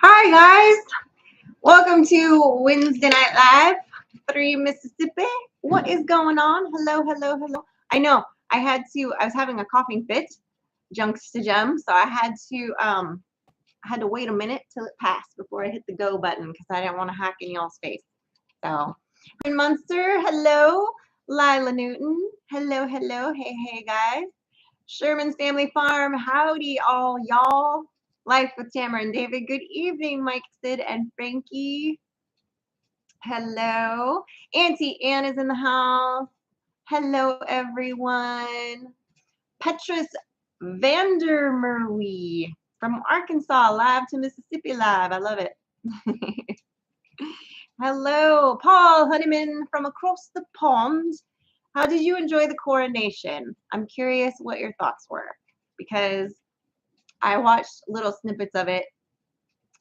Hi guys, welcome to Wednesday Night Live, 3 Mississippi. What is going on? Hello, hello, hello. I know I was having a coughing fit, junks to gem, so I had to wait a minute till it passed before I hit the go button because I didn't want to hack in y'all's face. So, Quinn Munster, hello. Lila Newton, hello, hello. Hey, hey guys. Sherman's Family Farm, howdy all y'all. Life with Tamara and David. Good evening, Mike, Sid, and Frankie. Hello. Auntie Ann is in the house. Hello, everyone. Petrus Vandermerwe from Arkansas, live to Mississippi live. I love it. Hello, Paul Honeyman from across the pond. How did you enjoy the coronation? I'm curious what your thoughts were because I watched little snippets of it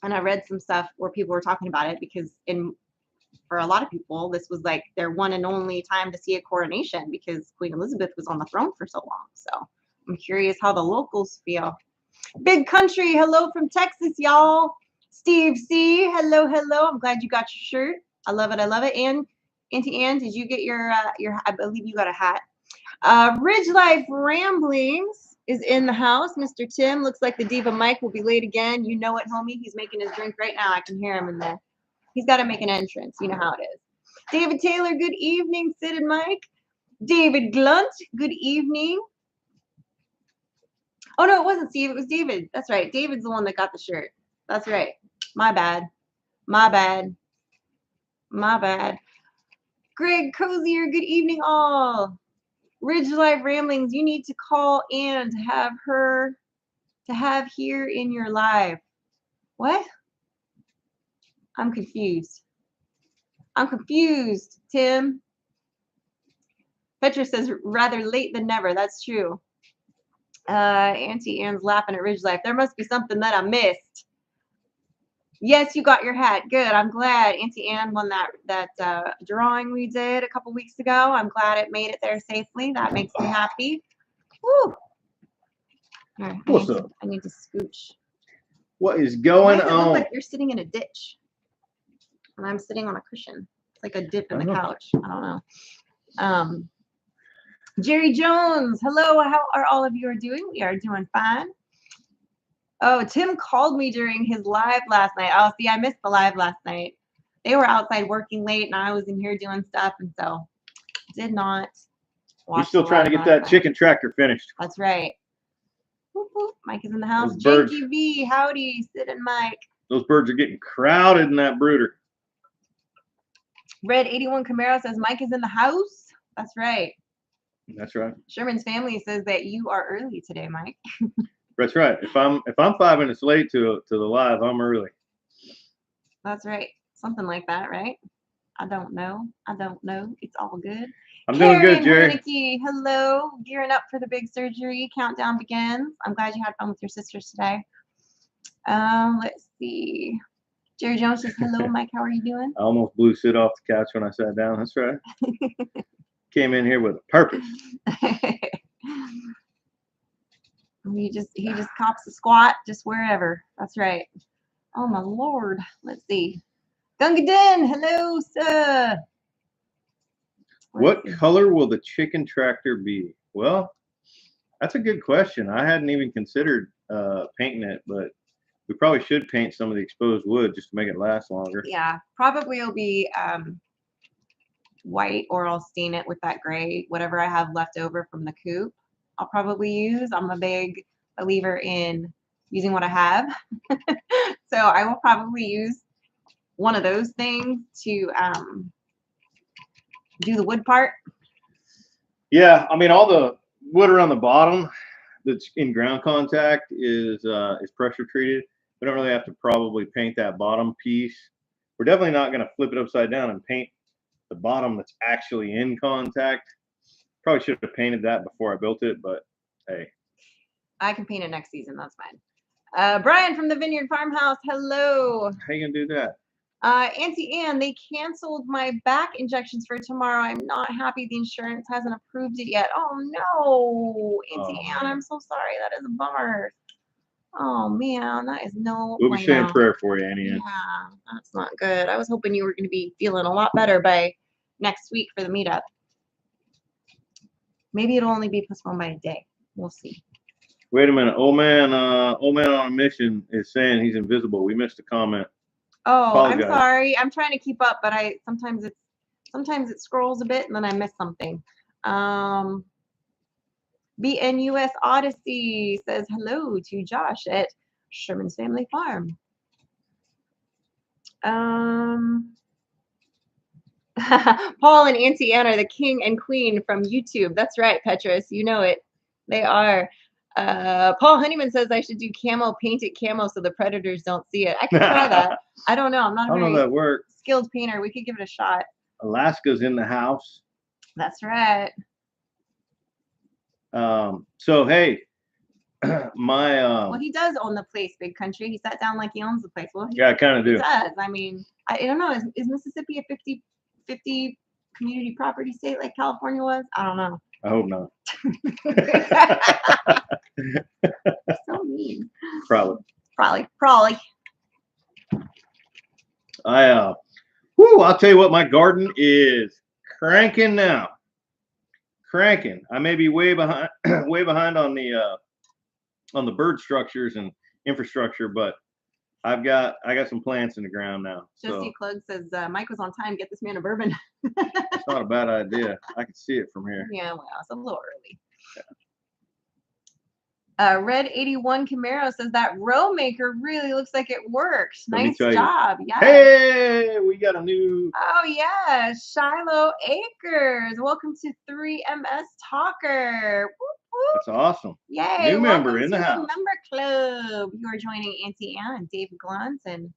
and I read some stuff where people were talking about it because for a lot of people, this was like their one and only time to see a coronation because Queen Elizabeth was on the throne for so long. So I'm curious how the locals feel. Big Country, hello from Texas, y'all. Steve C, hello, hello. I'm glad you got your shirt. I love it. I love it. And Auntie Ann, did you get your I believe you got a hat. Ridge Life Ramblings is in the house. Mr. Tim, looks like the Diva Mike will be late again. You know it, homie. He's making his drink right now. I can hear him in there. He's got to make an entrance. You know how it is. David Taylor, good evening. Sid and Mike. David Glunt, good evening. Oh, no, it wasn't Steve. It was David. That's right. David's the one that got the shirt. That's right. My bad. My bad. My bad. Greg Cozier, good evening all. Ridge Life Ramblings, you need to call Ann to have here in your live. What? I'm confused. I'm confused, Tim. Petra says rather late than never. That's true. Auntie Ann's laughing at Ridge Life. There must be something that I missed. Yes, you got your hat. Good. I'm glad Auntie Ann won that drawing we did a couple weeks ago. I'm glad it made it there safely. That makes me happy. Woo. Right, What's up? I need to scooch. What is going Why does it on? look like you're sitting in a ditch and I'm sitting on a cushion? It's like a dip in the couch. I don't know. Jerry Jones, hello. How are all of you doing? We are doing fine. Oh, Tim called me during his live last night. Oh, see, I missed the live last night. They were outside working late, and I was in here doing stuff, and so did not watch. You're still trying to get that chicken tractor finished. That's right. Whoop, whoop. Mike is in the house. Jakey V, howdy, Sid and Mike. Those birds are getting crowded in that brooder. Red 81 Camaro says Mike is in the house. That's right. That's right. Sherman's family says that you are early today, Mike. That's right. If I'm 5 minutes late to the live, I'm early. That's right. Something like that, right? I don't know. It's all good. I'm doing good, Jerry. Haneke, hello. Gearing up for the big surgery. Countdown begins. I'm glad you had fun with your sisters today. Let's see. Jerry Jones says, hello, Mike. How are you doing? I almost blew Sid off the couch when I sat down. That's right. Came in here with a purpose. He just cops a squat just wherever. That's right. Oh my Lord. Let's see. Gunga Din, hello, sir. What color will the chicken tractor be? Well, that's a good question. I hadn't even considered painting it, but we probably should paint some of the exposed wood just to make it last longer. Yeah, probably it'll be white, or I'll stain it with that gray, whatever I have left over from the coop. I'll probably use. I'm a big believer in using what I have. So I will probably use one of those things to do the wood part. Yeah, I mean, all the wood around the bottom that's in ground contact is pressure treated. We don't really have to probably paint that bottom piece. We're definitely not going to flip it upside down and paint the bottom that's actually in contact. Probably should have painted that before I built it, but hey. I can paint it next season. That's fine. Brian from the Vineyard Farmhouse. Hello. How you gonna do that? Auntie Ann, they canceled my back injections for tomorrow. I'm not happy the insurance hasn't approved it yet. Oh no, Auntie Ann, I'm so sorry. That is a bummer. Oh man, that is no We'll be saying bueno. prayer for you, Annie. Yeah, that's not good. I was hoping you were going to be feeling a lot better by next week for the meetup. Maybe it'll only be postponed by a day. We'll see. Wait a minute. Old man on a mission is saying he's invisible. We missed a comment. Oh, Apologize. I'm sorry. I'm trying to keep up, but sometimes it scrolls a bit and then I miss something. BNUS Odyssey says hello to Josh at Sherman's Family Farm. Paul and Auntie Ann are the king and queen from YouTube. That's right, Petrus. You know it. They are. Paul Honeyman says I should do painted camo so the predators don't see it. I can try that. I don't know. I'm not a very skilled painter. We could give it a shot. Alaska's in the house. That's right. So hey, well, he does own the place, Big Country. He sat down like he owns the place. Well, yeah, I kind of do. He does. I mean, I don't know. Is Mississippi a 50 community property state like California was? I don't know. I hope not. So mean. Probably. I'll tell you what, my garden is cranking now. Cranking. I may be way behind on the bird structures and infrastructure, but I got some plants in the ground now. Jesse Klug says Mike was on time. Get this man a bourbon. It's not a bad idea. I can see it from here. Yeah, well, it's a little early. Red 81 Camaro says that row maker really looks like it worked. Nice job. Yeah. Hey, we got a new. Oh yeah, Shiloh Acres. Welcome to 3MS Talker. Whoop, whoop. That's awesome. Yay! New member in the house. Member club. You are joining Auntie Ann and Dave Glunt and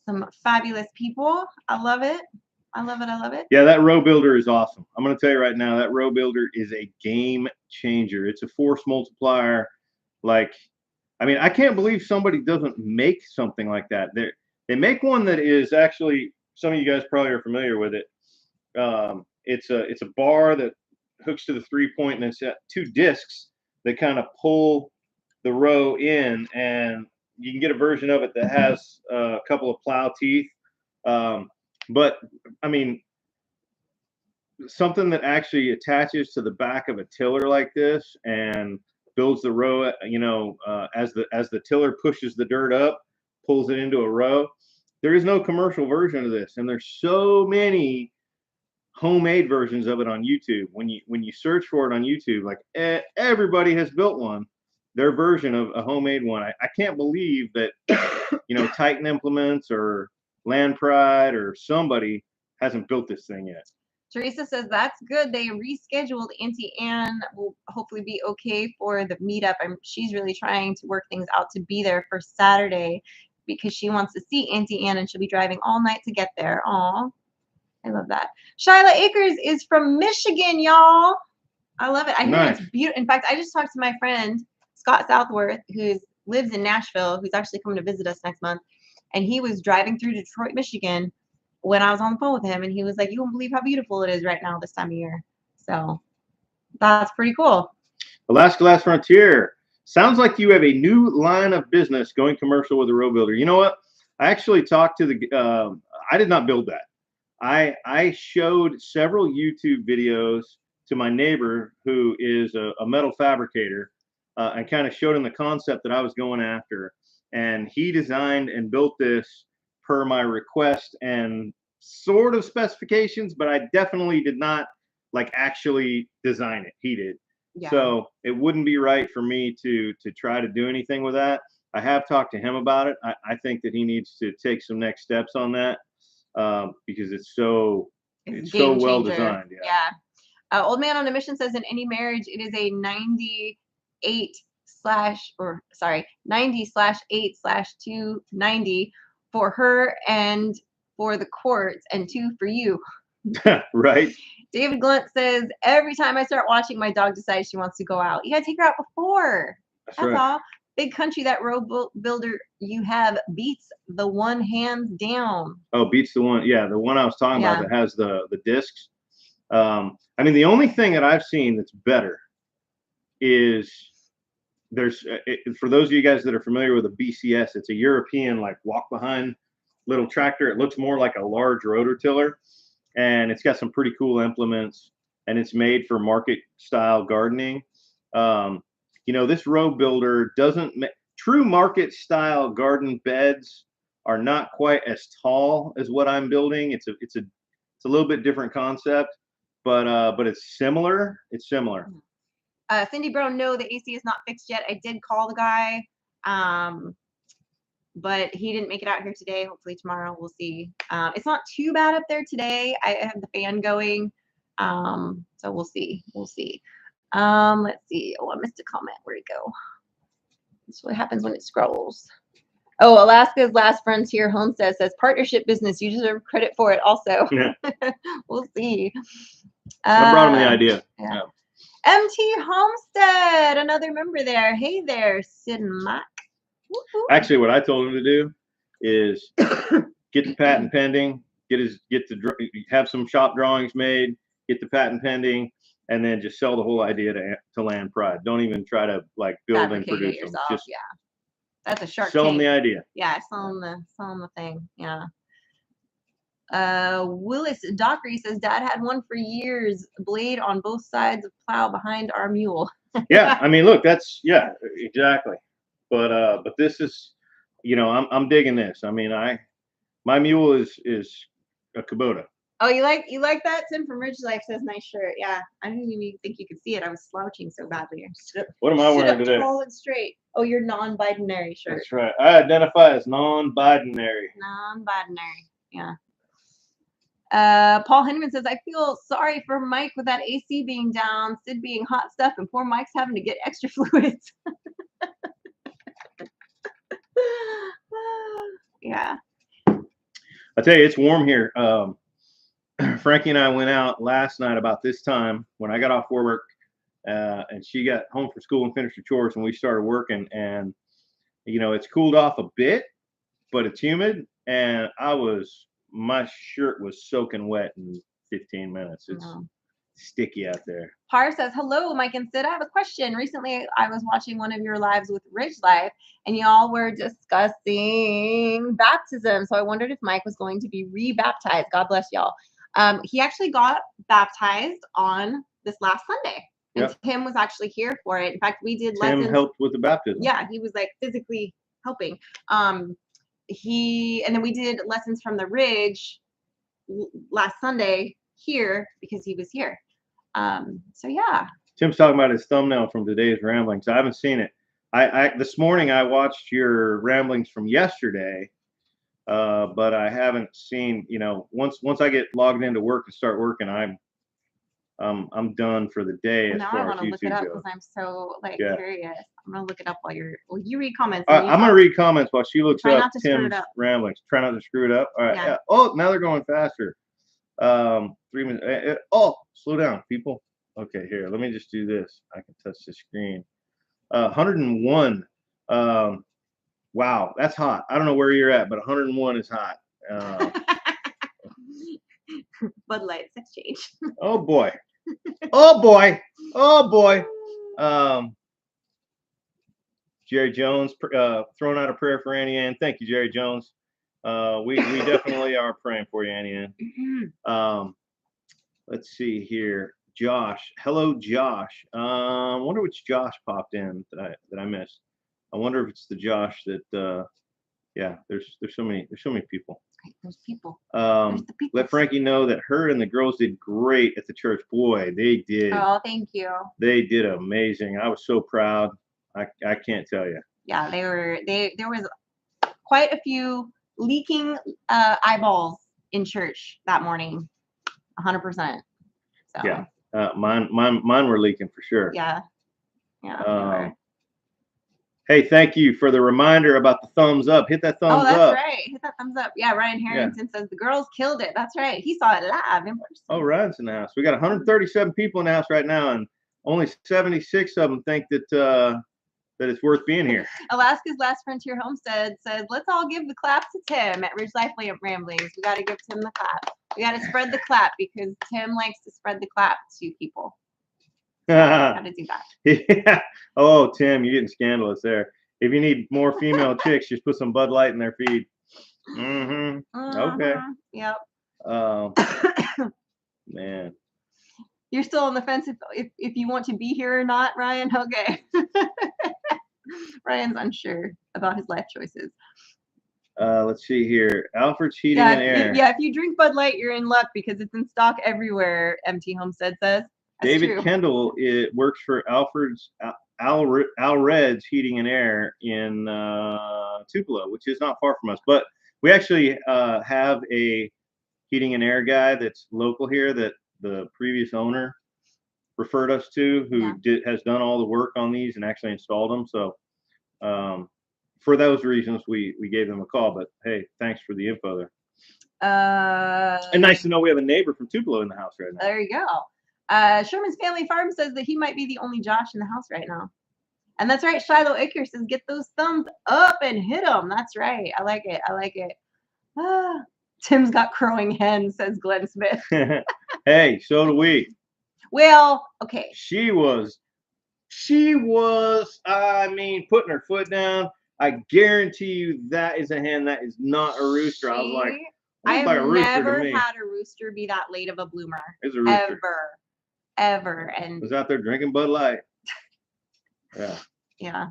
some fabulous people. I love it. I love it. I love it. Yeah, that row builder is awesome. I'm going to tell you right now, that row builder is a game changer. It's a force multiplier. Like, I mean, I can't believe somebody doesn't make something like that. They make one that is actually, some of you guys probably are familiar with it. It's a bar that hooks to the 3-point, and it's got 2 discs that kind of pull the row in, and you can get a version of it that has a couple of plow teeth. But I mean, something that actually attaches to the back of a tiller like this and builds the row, as the tiller pushes the dirt up, pulls it into a row. There is no commercial version of this, and there's so many homemade versions of it on YouTube. When you search for it on YouTube, like everybody has built one, their version of a homemade one. I can't believe that Titan Implements or Land Pride or somebody hasn't built this thing yet. Teresa says that's good. They rescheduled. Auntie Ann will hopefully be okay for the meetup. She's really trying to work things out to be there for Saturday because she wants to see Auntie Ann and she'll be driving all night to get there. Aw, I love that. Shiloh Acres is from Michigan, y'all. I love it. I hear it's beautiful. In fact, I just talked to my friend Scott Southworth, who lives in Nashville, who's actually coming to visit us next month, and he was driving through Detroit, Michigan, when I was on the phone with him, and he was like, you won't believe how beautiful it is right now this time of year. So that's pretty cool. Alaska Last Frontier. Sounds like you have a new line of business going commercial with a row builder. You know what? I actually talked to I did not build that. I showed several YouTube videos to my neighbor who is a metal fabricator and kind of showed him the concept that I was going after. And he designed and built this per my request and sort of specifications, but I definitely did not actually design it. He did. Yeah. So it wouldn't be right for me to try to do anything with that. I have talked to him about it. I think that he needs to take some next steps on that because it's so well designed. Yeah. Old Man on a Mission says in any marriage, it is a 90/8/290 for her and for the courts and 2 for you. Right. David Glunt says every time I start watching, my dog decides she wants to go out. You gotta take her out before. That's right. All. Big Country, that row builder you have beats the one hands down. Oh, beats the one. Yeah, the one I was talking about that has the discs. I mean, the only thing that I've seen that's better is there's for those of you guys that are familiar with a BCS, it's a European like walk behind little tractor. It looks more like a large rototiller, and it's got some pretty cool implements, and it's made for market style gardening. This row builder doesn't true market style garden beds are not quite as tall as what I'm building. It's a little bit different concept, but it's similar. It's similar. Cindy Brown, no, the AC is not fixed yet. I did call the guy, but he didn't make it out here today. Hopefully tomorrow, we'll see. It's not too bad up there today. I have the fan going, so we'll see. Let's see. Oh, I missed a comment. Where'd it go? That's what happens when it scrolls. Oh, Alaska's Last Frontier Homestead says partnership business. You deserve credit for it also. Yeah. We'll see. I brought him the idea. Yeah. MT Homestead, another member there. Hey there, Sid Mac. Actually, what I told him to do is get the patent pending, have some shop drawings made, get the patent pending, and then just sell the whole idea to Land Pride. Don't even try to like build and produce them. Just that's a shark. Sell them the idea. Yeah, sell them the thing. Yeah. Willis Dockery says Dad had one for years, blade on both sides of plow behind our mule. Yeah, I mean, look, that's exactly. But this is, I'm digging this. I mean, my mule is a Kubota. Oh, you like that? Tim from Ridge Life says nice shirt. Yeah, I didn't even think you could see it. I was slouching so badly. What am I wearing today? Tall and straight. Oh, your non-binary shirt. That's right. I identify as non-binary. Non-binary. Yeah. Paul Henneman says, I feel sorry for Mike with that AC being down, Sid being hot stuff, and poor Mike's having to get extra fluids. Yeah. I tell you, it's warm here. Frankie and I went out last night about this time when I got off work, and she got home from school and finished her chores, and we started working. And it's cooled off a bit, but it's humid, and my shirt was soaking wet in 15 minutes. It's sticky out there. Har says, hello, Mike and Sid. I have a question. Recently, I was watching one of your lives with Ridge Life, and y'all were discussing baptism. So I wondered if Mike was going to be rebaptized. God bless y'all. He actually got baptized on this last Sunday. And yep. Tim was actually here for it. In fact, we did lessons. Tim helped with the baptism. Yeah, he was like physically helping. And then we did lessons from the Ridge last Sunday here because he was here. So yeah. Tim's talking about his thumbnail from today's ramblings. I haven't seen it. I this morning I watched your ramblings from yesterday, but I haven't seen. Once I get logged into work and start working, I'm done for the day as far as YouTube goes. Now I want to look it up because I'm so curious. I'm gonna look it up while you read comments. I'm gonna read comments while she looks up Tim's ramblings. Try not to screw it up. All right. Yeah. Oh, now they're going faster. 3 minutes. Slow down, people. Okay, here. Let me just do this. I can touch the screen. 101. Wow, that's hot. I don't know where you're at, but 101 is hot. Bud Light, sex change. Oh boy. Oh boy. Oh boy. Jerry Jones throwing out a prayer for Annie Ann. Thank you, Jerry Jones. We definitely are praying for you, Annie Ann. Let's see here. Josh. Hello, Josh. I wonder which Josh popped in that I missed. I wonder if it's the Josh that there's so many people. There's people. Let Frankie know that her and the girls did great at the church. Boy, they did. Oh, thank you. They did amazing. I was so proud. I can't tell you. Yeah, there was quite a few leaking eyeballs in church that morning. 100%. So. Yeah. Mine were leaking for sure. Yeah. Yeah. Hey, thank you for the reminder about the thumbs up. Hit that thumbs up. Oh, that's right. Hit that thumbs up. Yeah, Ryan Harrington says the girls killed it. That's right. He saw it live in person. Oh, Ryan's in the house. We got 137 people in the house right now, and only 76 of them think that it's worth being here. Alaska's Last Frontier Homestead says, let's all give the clap to Tim at Ridge Life Ramblings. We got to give Tim the clap. We got to spread the clap because Tim likes to spread the clap to people. Gotta do that. Yeah. Oh, Tim, you're getting scandalous there. If you need more female chicks, just put some Bud Light in their feed. Okay. Yep. Man. You're still on the fence if you want to be here or not, Ryan? Okay. Ryan's unsure about his life choices. Let's see here. Alfred's Heating and Air. If you drink Bud Light, you're in luck because it's in stock everywhere, MT Homestead says. That's David true. Kendall works for Alred's Heating and Air in Tupelo, which is not far from us. But we actually have a heating and air guy that's local here that the previous owner referred us to, who has done all the work on these and actually installed them. So for those reasons, we gave them a call. But hey, thanks for the info there. And nice to know we have a neighbor from Tupelo in the house right now. There you go. Sherman's Family Farm says that he might be the only Josh in the house right now. And that's right. Shiloh Acre says, get those thumbs up and hit them. That's right. I like it. I like it. Tim's got crowing hens, says Glenn Smith. Hey, so do we. Well, okay. She was, I mean, putting her foot down. I guarantee you that is a hen. That is not a rooster. I was like, I have never had a rooster be that late of a bloomer. It's a rooster. Ever. And was out there drinking Bud Light. Yeah.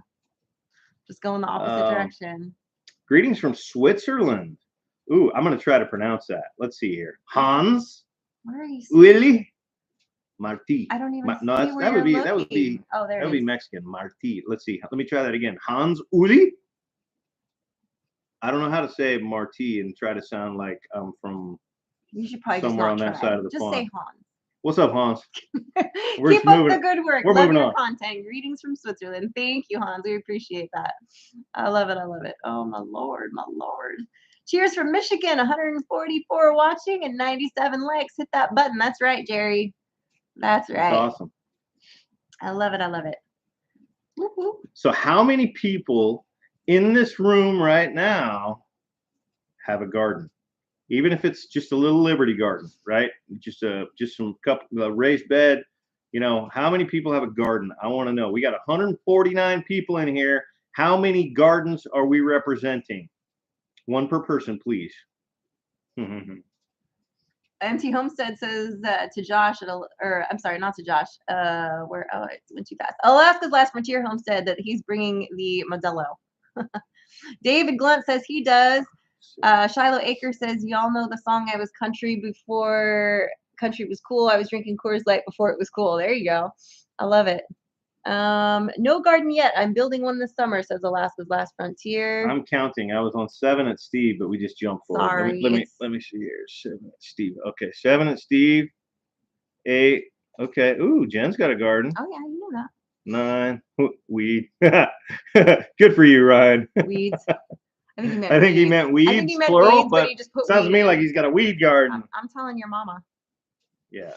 Just going the opposite direction. Greetings from Switzerland. Ooh, I'm going to try to pronounce that. Let's see here. Hans. Where are you? Willy. Marti. I don't even see no, where you're looking. That would be. Oh, there that it would is. be Mexican. Marti. Let's see. Let me try that again. Hans Uli. I don't know how to say Marti and try to sound like I'm from you should probably somewhere on that side of the just pond. Just say Hans. What's up, Hans? Keep up the good work. We're Love moving your on. content. Greetings from Switzerland. Thank you, Hans. We appreciate that. I love it. I love it. Oh, my Lord. My Lord. Cheers from Michigan. 144 watching and 97 likes. Hit that button. That's right, Jerry. That's right. That's awesome. I love it. I love it. Woo-hoo. So how many people in this room right now have a garden? Even if it's just a little Liberty garden, right? Just some raised bed. You know, how many people have a garden? I want to know. We got 149 people in here. How many gardens are we representing? One per person, please. MT Homestead says to Josh, I'm sorry, not to Josh. It went too fast. Alaska's Last Frontier Homestead that he's bringing the Modelo. David Glunt says he does. Shiloh Acre says, y'all know the song I was country before country was cool. I was drinking Coors Light before it was cool. There you go. I love it. No garden yet. I'm building one this summer, says Alaska's Last Frontier. I'm counting. I was on 7 at Steve, but we just jumped forward. Sorry. Let me see here. 7 at Steve. Okay, 7 at Steve. 8. Okay. Ooh, Jen's got a garden. Oh yeah, you know that. 9. Weed. Good for you, Ryan. Weeds. I think he meant weeds. I think he meant plural, weeds, but he just put sounds to me like he's got a weed garden. I'm telling your mama. Yeah.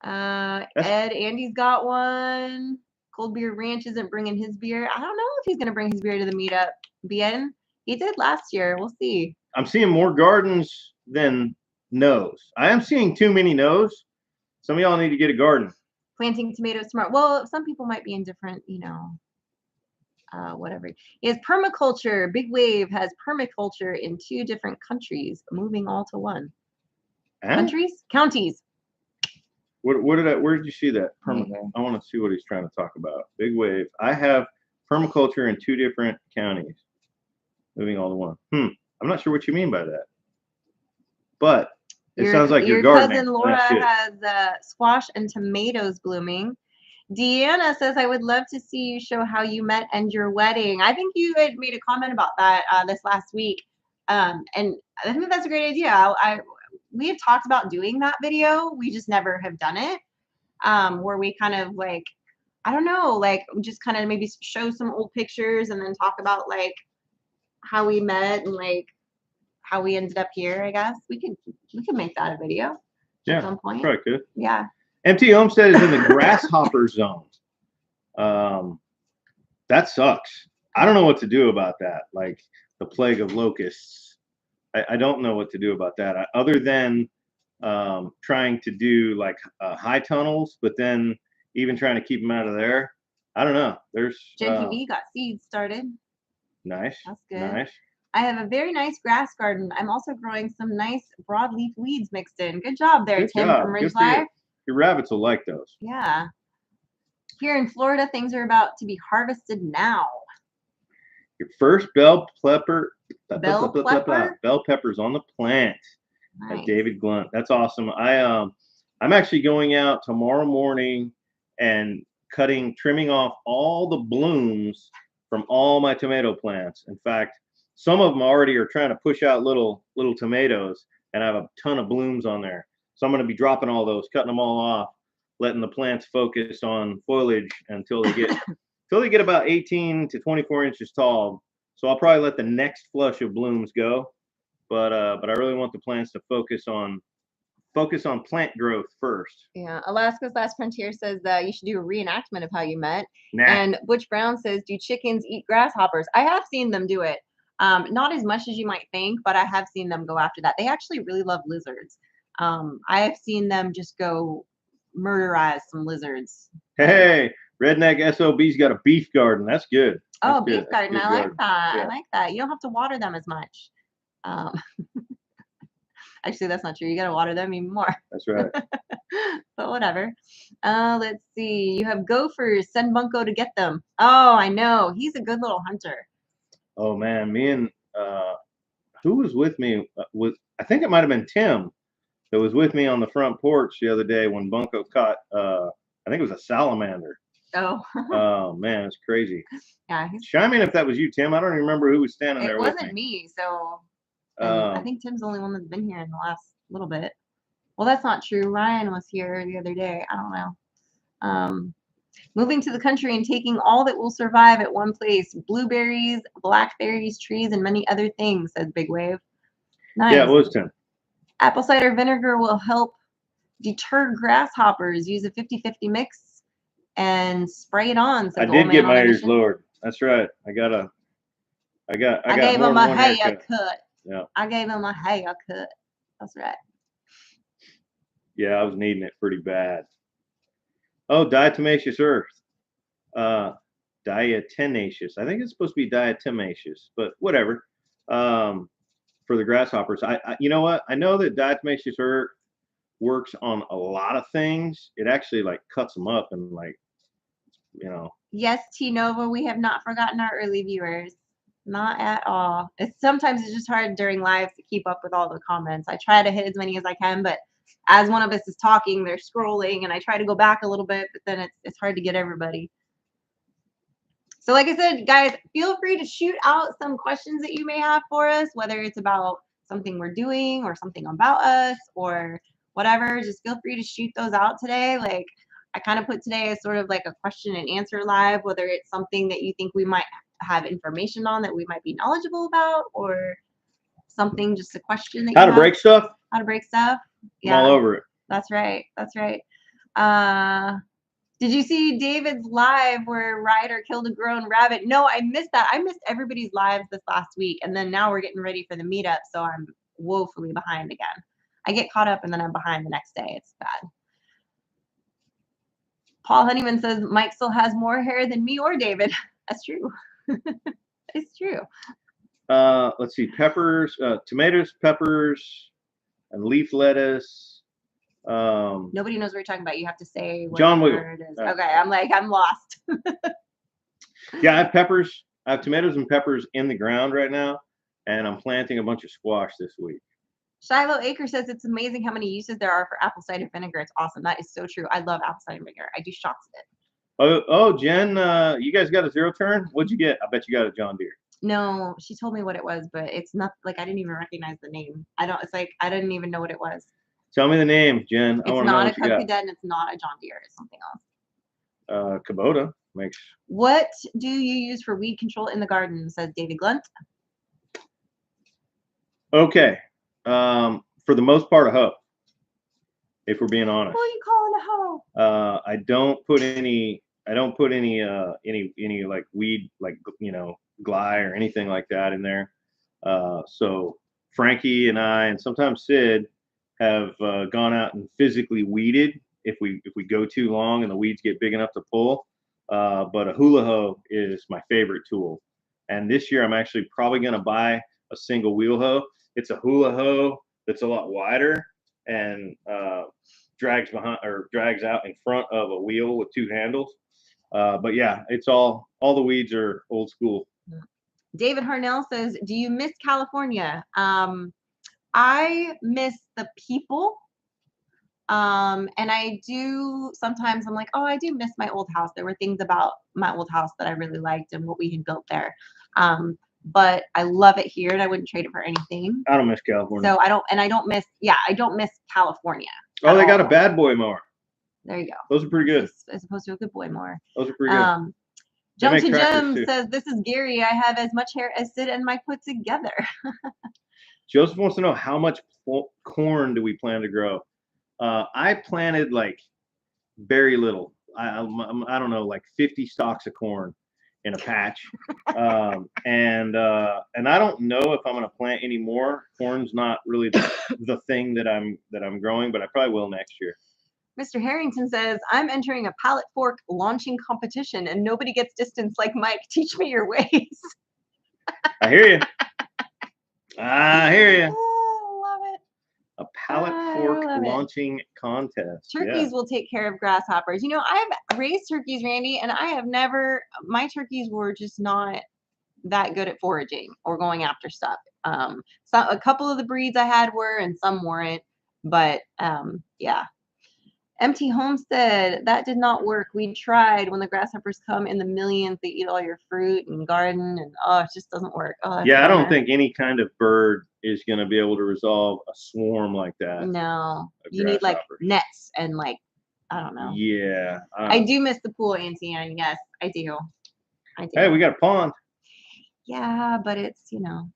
Andy's got one. Cold Beer Ranch isn't bringing his beer. I don't know if he's going to bring his beer to the meetup. Bien, he did last year. We'll see. I'm seeing more gardens than no's. I am seeing too many no's. Some of y'all need to get a garden. Planting tomatoes tomorrow. Well, some people might be in different, whatever. Is permaculture. Big Wave has permaculture in 2 different countries, moving all to 1. Counties. Where did you see that? I want to see what he's trying to talk about. Big Wave. I have permaculture in 2 different counties, moving all to 1. I'm not sure what you mean by that, but it sounds like you're gardening. Your cousin Laura has squash and tomatoes blooming. Deanna says, I would love to see you show how you met and your wedding. I think you had made a comment about that this last week. And I think that's a great idea. We had talked about doing that video. We just never have done it. Where we kind of I don't know, just kind of maybe show some old pictures and then talk about how we met and how we ended up here. I guess we could make that a video at some point. Probably could. Yeah. MT Homestead is in the grasshopper zone. That sucks. I don't know what to do about that. The plague of locusts. I don't know what to do about that. Other than trying to do like high tunnels, but then even trying to keep them out of there. I don't know. There's Jen TV got seeds started. nice. That's good. Nice. I have a very nice grass garden. I'm also growing some nice broadleaf weeds mixed in. Good job there, Good Tim job. from Ridge Good for you. Life. Your rabbits will like those. Yeah. Here in Florida, things are about to be harvested now. Your first bell pepper. Bell pepper? Bell peppers on the plant. Nice. David Glunt. That's awesome. I'm actually going out tomorrow morning and trimming off all the blooms from all my tomato plants. In fact, some of them already are trying to push out little tomatoes, and I have a ton of blooms on there. So I'm going to be dropping all those, cutting them all off, letting the plants focus on foliage until they get about 18 to 24 inches tall. So I'll probably let the next flush of blooms go, but I really want the plants to focus on plant growth first. Yeah. Alaska's Last Frontier says that you should do a reenactment of how you met. Nah. And Butch Brown says, do chickens eat grasshoppers? I have seen them do it. Not as much as you might think, but I have seen them go after that. They actually really love lizards. I have seen them just go murderize some lizards. Hey, Redneck SOB's got a beef garden. That's good. Oh, beef garden. I like that. Yeah. I like that. You don't have to water them as much. Actually, that's not true. You got to water them even more. That's right. But whatever. Let's see. You have gophers. Send Bunko to get them. Oh, I know. He's a good little hunter. Oh man, me and who was with me? I think it might have been Tim that was with me on the front porch the other day when Bunko caught. I think it was a salamander. Oh. Oh man, it's crazy. Yeah. Chime in if that was you, Tim. I don't even remember who was standing there with me. It wasn't me. So I think Tim's the only one that's been here in the last little bit. Well, that's not true. Ryan was here the other day. I don't know. Moving to the country and taking all that will survive at one place. Blueberries, blackberries, trees, and many other things, says Big Wave. Nice. Yeah, it was Tim. Apple cider vinegar will help deter grasshoppers. Use a 50-50 mix and spray it on. I did get my ears lowered. That's right. I gave him a haircut. Yeah. I gave him a haircut. That's right. Yeah, I was needing it pretty bad. Oh, diatomaceous earth. Diatomaceous. I think it's supposed to be diatomaceous, but whatever. For the grasshoppers, you know what? I know that diatomaceous earth works on a lot of things. It actually like cuts them up and like, you know. Yes, T Nova, we have not forgotten our early viewers. Not at all. Sometimes it's just hard during live to keep up with all the comments. I try to hit as many as I can, but as one of us is talking, they're scrolling, and I try to go back a little bit, but then it's hard to get everybody. So like I said, guys, feel free to shoot out some questions that you may have for us, whether it's about something we're doing or something about us or whatever. Just feel free to shoot those out today. Like I kind of put today as sort of like a question and answer live, whether it's something that you think we might have information on that we might be knowledgeable about, or something, just a question that how to break stuff. How to break stuff. Yeah, I'm all over it. That's right. That's right. Did you see David's live where Ryder killed a grown rabbit? No, I missed that. I missed everybody's lives this last week, and then now we're getting ready for the meetup, so I'm woefully behind again. I get caught up and then I'm behind the next day. It's bad. Paul Honeyman says Mike still has more hair than me or David. That's true. It's true. Let's see, peppers, tomatoes, peppers, and leaf lettuce. Nobody knows what you're talking about. You have to say what John Wiggle. It is. Okay, I'm lost. Yeah, I have peppers. I have tomatoes and peppers in the ground right now, and I'm planting a bunch of squash this week. Shiloh Acre says it's amazing how many uses there are for apple cider vinegar. It's awesome. That is so true. I love apple cider vinegar. I do shots of it. Oh, Jen, you guys got a zero turn? What'd you get? I bet you got a John Deere. No, she told me what it was, but it's not like I didn't even recognize the name. It's like I didn't even know what it was. Tell me the name, Jen. It's not a Cubby Dead and it's not a John Deere. It's something else. Kubota makes. What do you use for weed control in the garden? Says David Glunt. Okay. For the most part, a hoe. If we're being honest. What are you calling a hoe? I don't put any like weed, like, you know, gly or anything like that in there. So Frankie and I, and sometimes Sid, have gone out and physically weeded if we go too long and the weeds get big enough to pull. But a hula hoe is my favorite tool. And this year I'm actually probably going to buy a single wheel hoe. It's a hula hoe that's a lot wider and drags out in front of a wheel with two handles. But yeah, it's all the weeds are old school. David Harnell says, do you miss California? I miss the people. And I do sometimes I'm like, oh, I do miss my old house. There were things about my old house that I really liked and what we had built there. But I love it here and I wouldn't trade it for anything. I don't miss California. So I don't miss California. Oh, they got a bad boy mower. There you go. Those are pretty good. As opposed to a good boy mower. Those are pretty good. Jump to Jim says, this is Gary. I have as much hair as Sid and Mike put together. Joseph wants to know how much corn do we plan to grow? I planted like very little. I don't know, like 50 stalks of corn in a patch. And I don't know if I'm going to plant any more. Corn's not really the thing that I'm growing, but I probably will next year. Mr. Harrington says, I'm entering a pallet fork launching competition and nobody gets distance like Mike. Teach me your ways. I hear you. I hear you. Oh, love it. A pallet fork launching contest. Turkeys will take care of grasshoppers. You know, I've raised turkeys, Randy, and I have never, my turkeys were just not that good at foraging or going after stuff. So a couple of the breeds I had were and some weren't, but yeah. Empty Homestead, that did not work. We tried. When the grasshoppers come in the millions, they eat all your fruit and garden, and it just doesn't work. Yeah, I don't think any kind of bird is going to be able to resolve a swarm like that. No, you need like nets and like, I don't know. Yeah. I do miss the pool, Auntie, and yes, I do. Hey, we got a pond. Yeah, but it's, you know.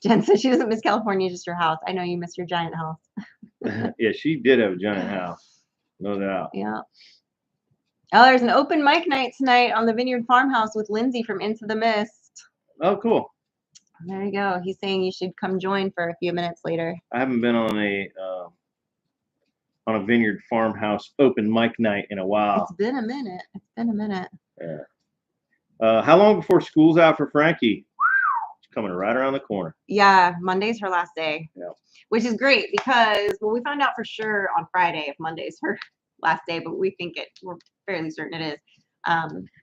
Jen says she doesn't miss California, just her house. I know you miss your giant house. Yeah, she did have a giant house, no doubt. Yeah. Oh, there's an open mic night tonight on the Vineyard Farmhouse with Lindsay from Into the Mist. Oh, cool. There you go. He's saying you should come join for a few minutes later. I haven't been on a Vineyard Farmhouse open mic night in a while. It's been a minute. Yeah. How long before school's out for Frankie? It's coming right around the corner. Yeah, Monday's her last day. Yeah. Which is great because, well, we found out for sure on Friday if Monday's her last day, but we're fairly certain it is.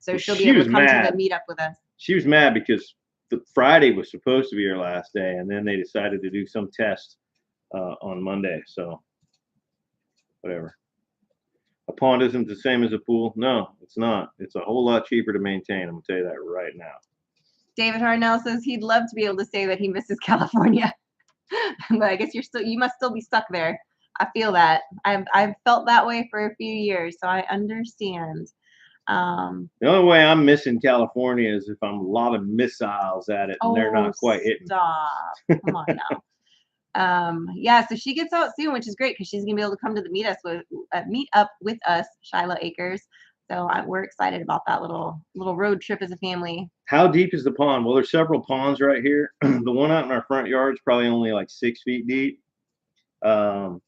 So she'll be able to come to the meetup with us. She was mad because the Friday was supposed to be her last day, and then they decided to do some test on Monday. So whatever. A pond isn't the same as a pool. No, it's not. It's a whole lot cheaper to maintain. I'm gonna tell you that right now. David Harnell says he'd love to be able to say that he misses California. But I guess you must still be stuck there. I feel that. I've felt that way for a few years, so I understand. The only way I'm missing California is if I'm lobbing missiles at it and they're not quite hitting. Stop. Come on now. Yeah, so she gets out soon, which is great because she's gonna be able to come to the meet up with us, Shiloh Acres. So we're excited about that little road trip as a family. How deep is the pond? Well, there's several ponds right here. The one out in our front yard is probably only like 6 feet deep. But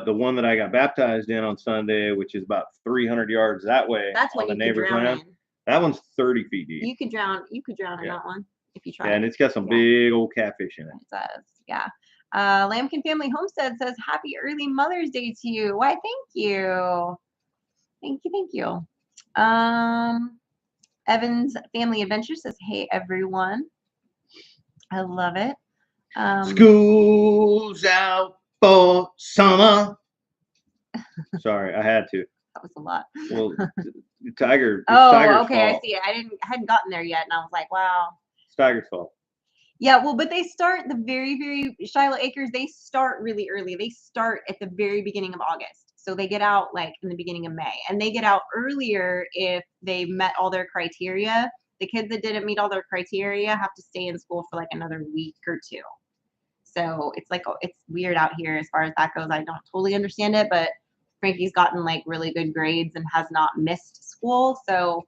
the one that I got baptized in on Sunday, which is about 300 yards that way, that's on the neighbor's land. That one's 30 feet deep. You could drown in that one if you try. Yeah, and it's got some big old catfish in it. It does, yeah. Lambkin Family Homestead says, happy early Mother's Day to you. Why, thank you. Thank you. Evan's Family Adventure says, hey, everyone. I love it. School's out for summer. Sorry, I had to. That was a lot. Well, the Tiger's okay, fault. I see it. I hadn't gotten there yet, and I was like, wow. It's Tiger's fault. Yeah, well, but they start the very Shiloh Acres. They start really early. They start at the very beginning of August. So they get out like in the beginning of May, and they get out earlier if they met all their criteria. The kids that didn't meet all their criteria have to stay in school for like another week or two. So it's like, it's weird out here as far as that goes. I don't totally understand it, but Frankie's gotten like really good grades and has not missed school. So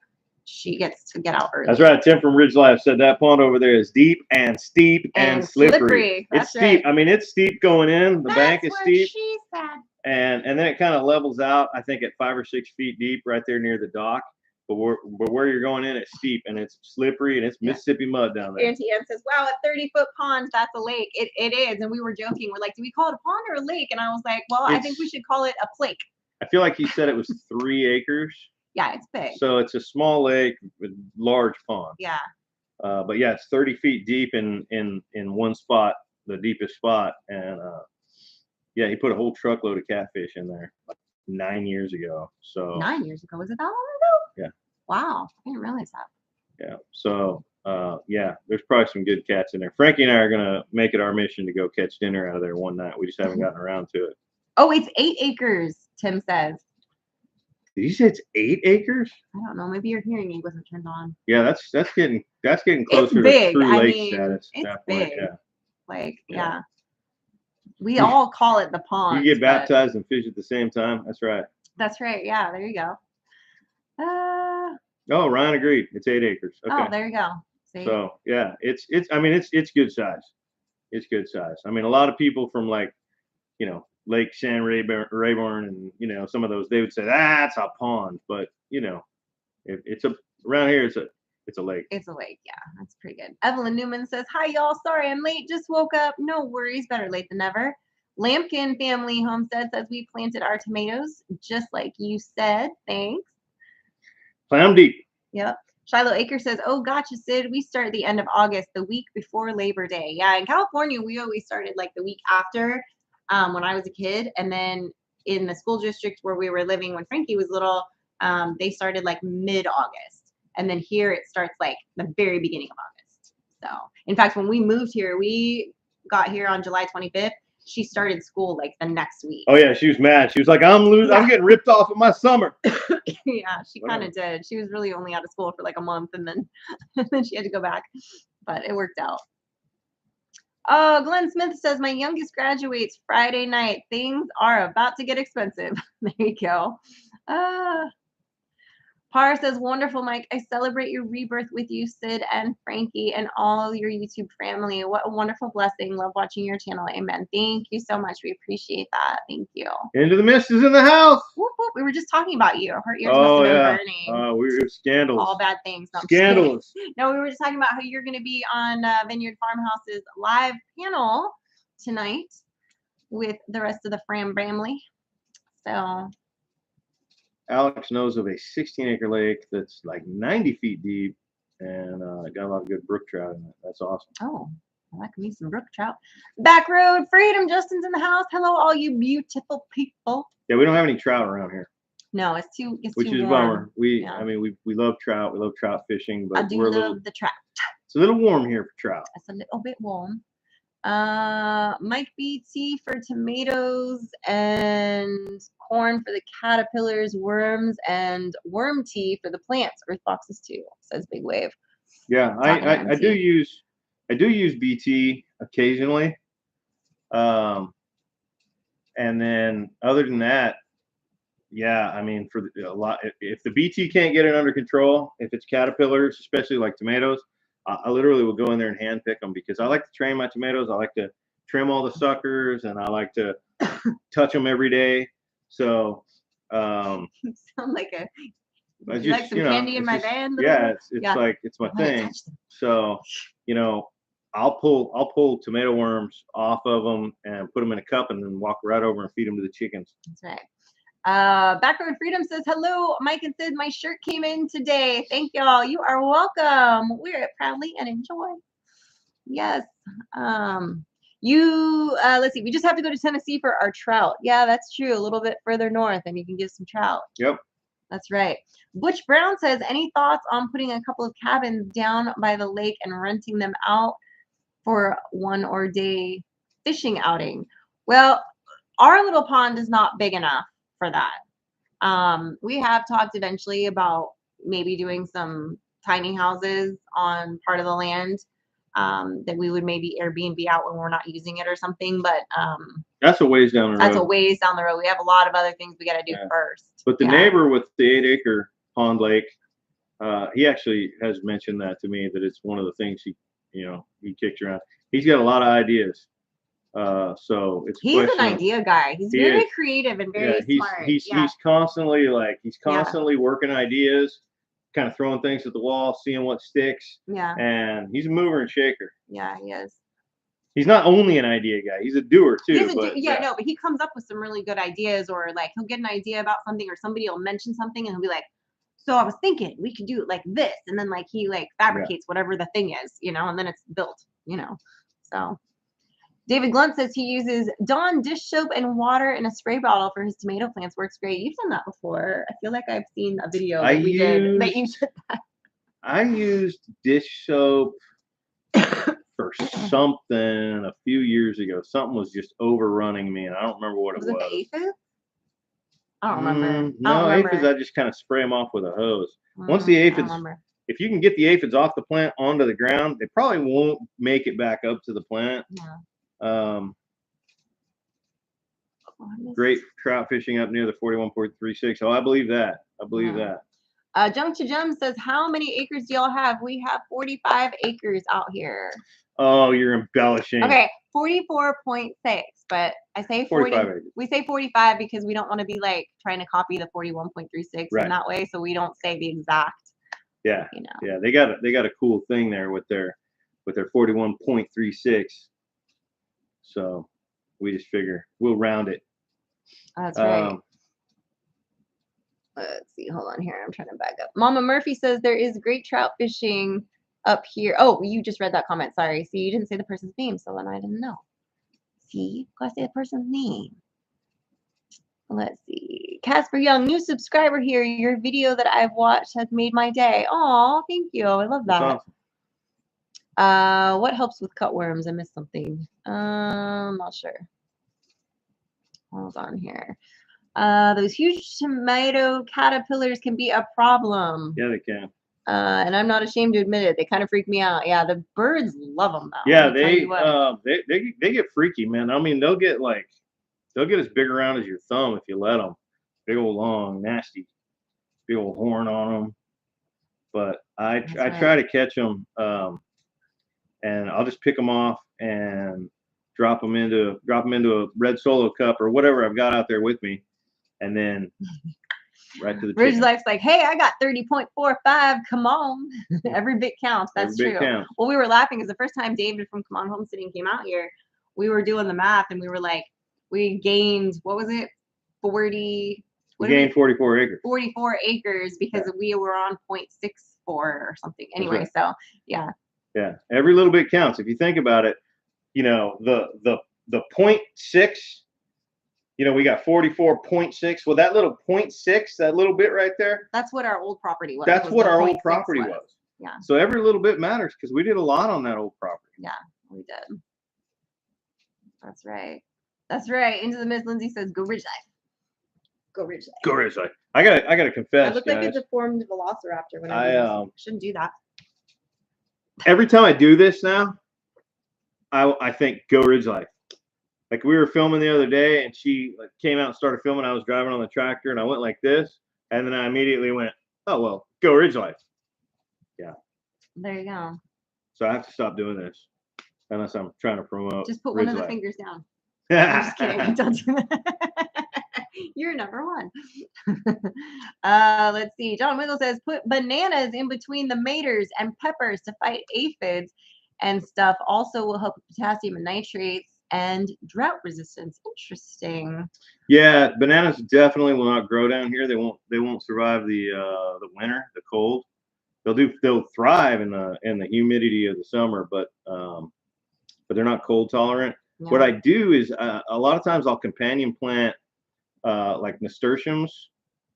she gets to get out early. That's right. Tim from Ridge Life said that pond over there is deep and steep and slippery. That's it's steep. Right. I mean, it's steep going in. The bank is steep. She said. And then it kind of levels out, I think, at 5 or 6 feet deep right there near the dock. But where you're going in, it's steep and it's slippery and it's Mississippi mud down there. Auntie Ann says, wow, a 30-foot pond, that's a lake. It is. And we were joking. We're like, do we call it a pond or a lake? And I was like, well, I think we should call it a plake. I feel like he said it was 3 acres. Yeah, it's big. So it's a small lake with large pond. Yeah. But yeah, it's 30 feet deep in one spot, the deepest spot. And yeah, he put a whole truckload of catfish in there like 9 years ago. So 9 years ago? Was it that long ago? Yeah. Wow, I didn't realize that. Yeah. So yeah, there's probably some good cats in there. Frankie and I are gonna make it our mission to go catch dinner out of there one night. We just haven't gotten around to it. Oh, it's 8 acres, Tim says. Did you say it's 8 acres? I don't know. Maybe your hearing aid wasn't turned on. Yeah, that's getting closer to true lake status. It's big. Yeah. Like, yeah. We all call it the pond. You get baptized and fish at the same time. That's right. That's right. Yeah, there you go. Oh, Ryan agreed. It's 8 acres. Okay. Oh, there you go. See? So yeah, it's good size. It's good size. I mean, a lot of people from like, Lake San Rayburn and some of those, they would say that's a pond, but it's around here it's a lake. It's a lake, yeah. That's pretty good. Evelyn Newman says, hi y'all, sorry I'm late, just woke up. No worries, better late than never. Lampkin Family Homestead says we planted our tomatoes just like you said. Thanks. Plant them deep. Yep. Shiloh Acre says, oh, gotcha, Sid. We start the end of August, the week before Labor Day. Yeah, in California, we always started like the week after when I was a kid. And then in the school district where we were living when Frankie was little, they started like mid-August. And then here it starts like the very beginning of August. So, in fact, when we moved here, we got here on July 25th. She started school like the next week. Oh yeah, she was mad. She was like, I'm getting ripped off of my summer. Yeah, she kind of did. She was really only out of school for like a month and then she had to go back. But it worked out. Oh, Glenn Smith says, my youngest graduates Friday night. Things are about to get expensive. There you go. Par says, wonderful, Mike. I celebrate your rebirth with you, Sid and Frankie, and all your YouTube family. What a wonderful blessing. Love watching your channel. Amen. Thank you so much. We appreciate that. Thank you. Into the Mist is in the house. Whoop, whoop. We were just talking about you. Her ears must have been burning. We were scandalous. All bad things. No, scandalous. No, we were just talking about how you're going to be on Vineyard Farmhouse's live panel tonight with the rest of the Fram Bramley. So... Alex knows of a 16-acre lake that's like 90 feet deep and got a lot of good brook trout in it. That's awesome. Oh, I like me some brook trout. Back Road Freedom, Justin's in the house. Hello, all you beautiful people. Yeah, we don't have any trout around here. No, it's too Which is a bummer. I mean, we love trout. We love trout fishing, but I do love the trout. It's a little warm here for trout. It's a little bit warm. Mike BT for tomatoes and corn for the caterpillars, worms, and worm tea for the plants. Earth boxes too, says Big Wave. Yeah, I do use BT occasionally. And then other than that, yeah, I mean, for a lot, if the BT can't get it under control, if it's caterpillars, especially like tomatoes, I literally will go in there and hand pick them because I like to train my tomatoes. I like to trim all the suckers and I like to touch them every day. So, you sound like like some candy in my van. Yeah, it's like it's my thing. So, I'll pull tomato worms off of them and put them in a cup and then walk right over and feed them to the chickens. That's right. Backroad Freedom says, hello, Mike and Sid. My shirt came in today. Thank y'all. You are welcome. Wear it proudly and enjoy. Yes. Let's see. We just have to go to Tennessee for our trout. Yeah, that's true. A little bit further north and you can get some trout. Yep. That's right. Butch Brown says, any thoughts on putting a couple of cabins down by the lake and renting them out for one or day fishing outing? Well, our little pond is not big enough for that. We have talked eventually about maybe doing some tiny houses on part of the land that we would maybe Airbnb out when we're not using it or something. But that's a ways down the road. That's a ways down the road. We have a lot of other things we got to do first. But the neighbor with the 8-acre pond lake, He actually has mentioned that to me, that it's one of the things he kicked around. He's got a lot of ideas. So it's a He's an question of, idea guy. He's he very is. creative and Yeah, very smart. he's constantly working ideas, kind of throwing things at the wall, seeing what sticks. Yeah. And he's a mover and shaker. Yeah, he is. He's not only an idea guy; he's a doer too. But he comes up with some really good ideas, or like he'll get an idea about something, or somebody will mention something, and he'll be like, "So I was thinking we could do it like this," and then like he like fabricates whatever the thing is, and then it's built, So David Glunt says he uses Dawn dish soap and water in a spray bottle for his tomato plants. Works great. You've done that before. I feel like I've seen a video that we did that you said that. I used dish soap for something a few years ago. Something was just overrunning me, and I don't remember what it was. Was it the aphids? I don't remember. No, aphids, I just kind of spray them off with a hose. Once the aphids, if you can get the aphids off the plant onto the ground, they probably won't make it back up to the plant. Yeah. Great trout fishing up near the 41.36. Oh, I believe that. Jump to Jum says, how many acres do y'all have? We have 45 acres out here. Oh, you're embellishing. Okay, 44.6, but I say 40. 45 acres. We say 45 because we don't want to be like trying to copy the 41.36 in that way, so we don't say the exact. Yeah. Yeah, they got a cool thing there with their 41.36. So we just figure we'll round it. That's right. Let's see. Hold on here. I'm trying to back up. Mama Murphy says there is great trout fishing up here. Oh, you just read that comment. Sorry. See, you didn't say the person's name, so then I didn't know. See, gotta say the person's name. Let's see. Casper Young, new subscriber here. Your video that I've watched has made my day. Oh, thank you. I love that. That's awesome. What helps with cutworms? I missed something. I'm not sure. Hold on here. Those huge tomato caterpillars can be a problem. Yeah, they can. And I'm not ashamed to admit it. They kind of freak me out. Yeah, the birds love them though. Yeah, they get freaky, man. I mean, they'll get as big around as your thumb if you let them. Big old long, nasty, big old horn on them. But I try to catch them, and I'll just pick them off and drop them into a red Solo cup or whatever I've got out there with me, and then right to the Ridge Life's like, hey, I got 30.45. Come on. Every bit counts. That's true. Well, we were laughing because the first time David from Come On Homesteading came out here, we were doing the math and we were like, we gained, what was it? 40. We gained 44 acres. 44 acres because we were on 0.64 or something. Anyway, so yeah. Yeah. Every little bit counts. If you think about it, the 0.6, we got 44.6. Well, that little 0.6, that little bit right there. That's what our old property was. That's what our old property was. Yeah. So every little bit matters because we did a lot on that old property. Yeah, we did. That's right. That's right. Into the Mist, Lindsay says, go Ridge Life. Go Ridge Life. Go Ridge Life. I gotta confess, it looks like a deformed velociraptor when I shouldn't do that. Every time I do this now, I think go Ridge Life. Like we were filming the other day and she came out and started filming. I was driving on the tractor and I went like this. And then I immediately went, oh, well, go Ridge Life. Yeah. There you go. So I have to stop doing this unless I'm trying to promote. Just put Ridge one of the Life. fingers down. I'm just kidding. Don't do that. You're number one. Let's see. John Wiggle says, put bananas in between the maters and peppers to fight aphids and stuff. Also will help with potassium and nitrates and drought resistance. Interesting. Yeah, bananas definitely will not grow down here. They won't survive the winter, the cold. They'll thrive in the humidity of the summer, but they're not cold tolerant. Yeah. What I do is a lot of times I'll companion plant like nasturtiums.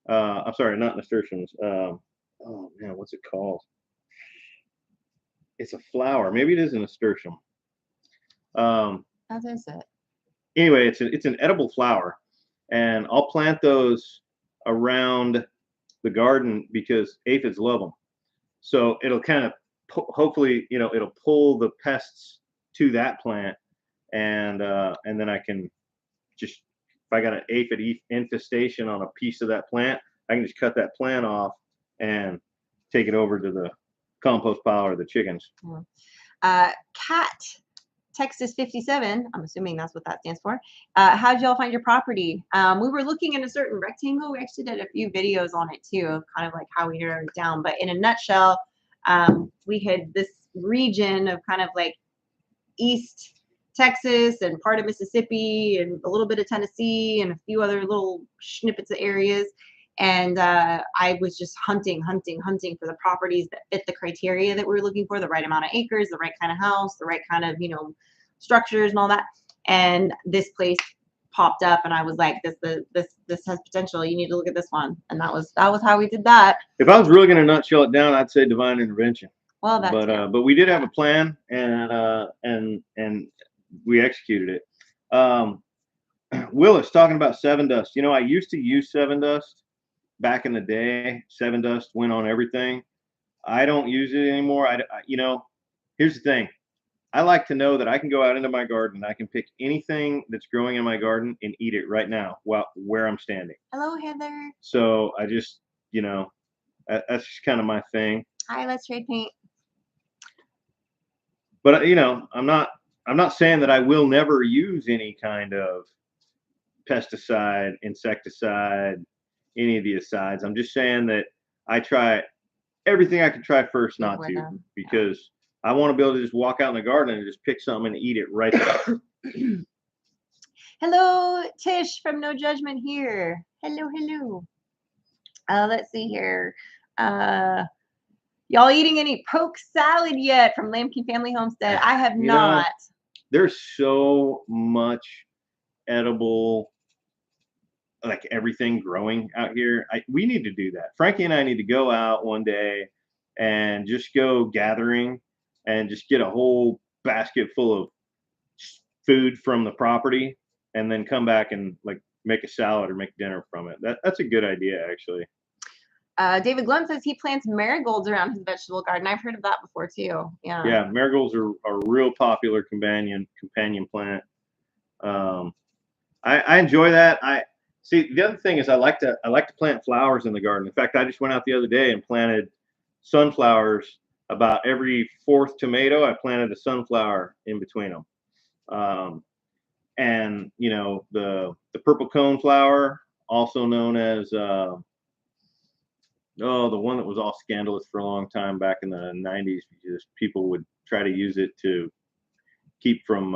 I'm sorry, not nasturtiums. Oh man, what's it called? It's a flower. Maybe it is a nasturtium. What is it? Anyway, it's an edible flower, and I'll plant those around the garden because aphids love them. So it'll kind of hopefully it'll pull the pests to that plant, and then I can just, if I got an aphid infestation on a piece of that plant, I can just cut that plant off and take it over to the compost pile or the chickens. Cat Texas 57, I'm assuming that's what that stands for. How'd y'all find your property? We were looking in a certain rectangle. We actually did a few videos on it too, of kind of like how we narrowed it down. But in a nutshell, we had this region of kind of like East Texas and part of Mississippi and a little bit of Tennessee and a few other little snippets of areas. And I was just hunting for the properties that fit the criteria that we were looking for, the right amount of acres, the right kind of house, the right kind of, structures and all that. And this place popped up and I was like, this has potential. You need to look at this one. And that was how we did that. If I was really going to nutshell it down, I'd say divine intervention. Well, that's but we did have a plan and we executed it. Willis talking about 7 Dust. I used to use 7 Dust. Back in the day, 7 Dust went on everything. I don't use it anymore. Here's the thing. I like to know that I can go out into my garden. I can pick anything that's growing in my garden and eat it right now where I'm standing. Hello, Heather. So I just, that's just kind of my thing. Hi, let's trade paint. But I'm not saying that I will never use any kind of pesticide, insecticide, any of the asides. I'm just saying that I try everything I can try first not to, because I want to be able to just walk out in the garden and just pick something and eat it right there. Hello, Tish from No Judgment here. Hello. Let's see here. Y'all eating any poke salad yet from Lampkin Family Homestead? I have not. There's so much edible, like everything growing out here. We need to do that. Frankie and I need to go out one day and just go gathering and just get a whole basket full of food from the property and then come back and like make a salad or make dinner from it. That's a good idea, actually. David Glenn says he plants marigolds around his vegetable garden. I've heard of that before too. Yeah, marigolds are a real popular companion plant. I enjoy that. See, the other thing is I like to plant flowers in the garden. In fact, I just went out the other day and planted sunflowers. About every 4th tomato, I planted a sunflower in between them. And the purple cone flower, also known as the one that was all scandalous for a long time back in the 90s, because people would try to use it to keep from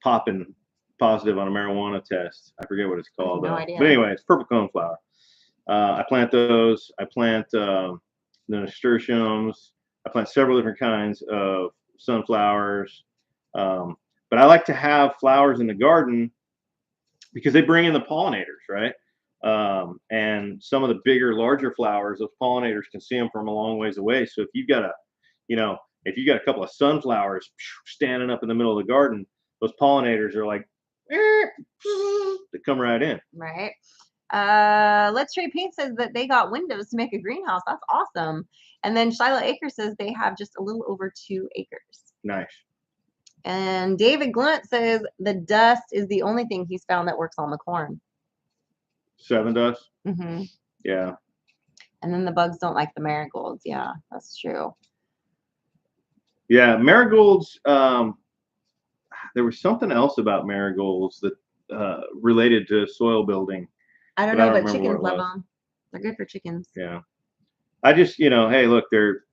popping positive on a marijuana test. I forget what it's called. No idea. But anyway, it's purple cone flower. I plant those. I plant the nasturtiums. I plant several different kinds of sunflowers. But I like to have flowers in the garden because they bring in the pollinators, right? And some of the bigger, larger flowers, those pollinators can see them from a long ways away. So if you've got a couple of sunflowers standing up in the middle of the garden, those pollinators are like, they come right in. Right. Let's Trade Paint says that they got windows to make a greenhouse. That's awesome. And then Shiloh Acre says they have just a little over 2 acres. Nice. And David Glunt says the dust is the only thing he's found that works on the corn. 7 Dust? Mm-hmm. Yeah. And then the bugs don't like the marigolds. Yeah, that's true. Yeah, marigolds. There was something else about marigolds that related to soil building. I don't know, but chickens love them. They're good for chickens. Yeah. I just, hey, look, they're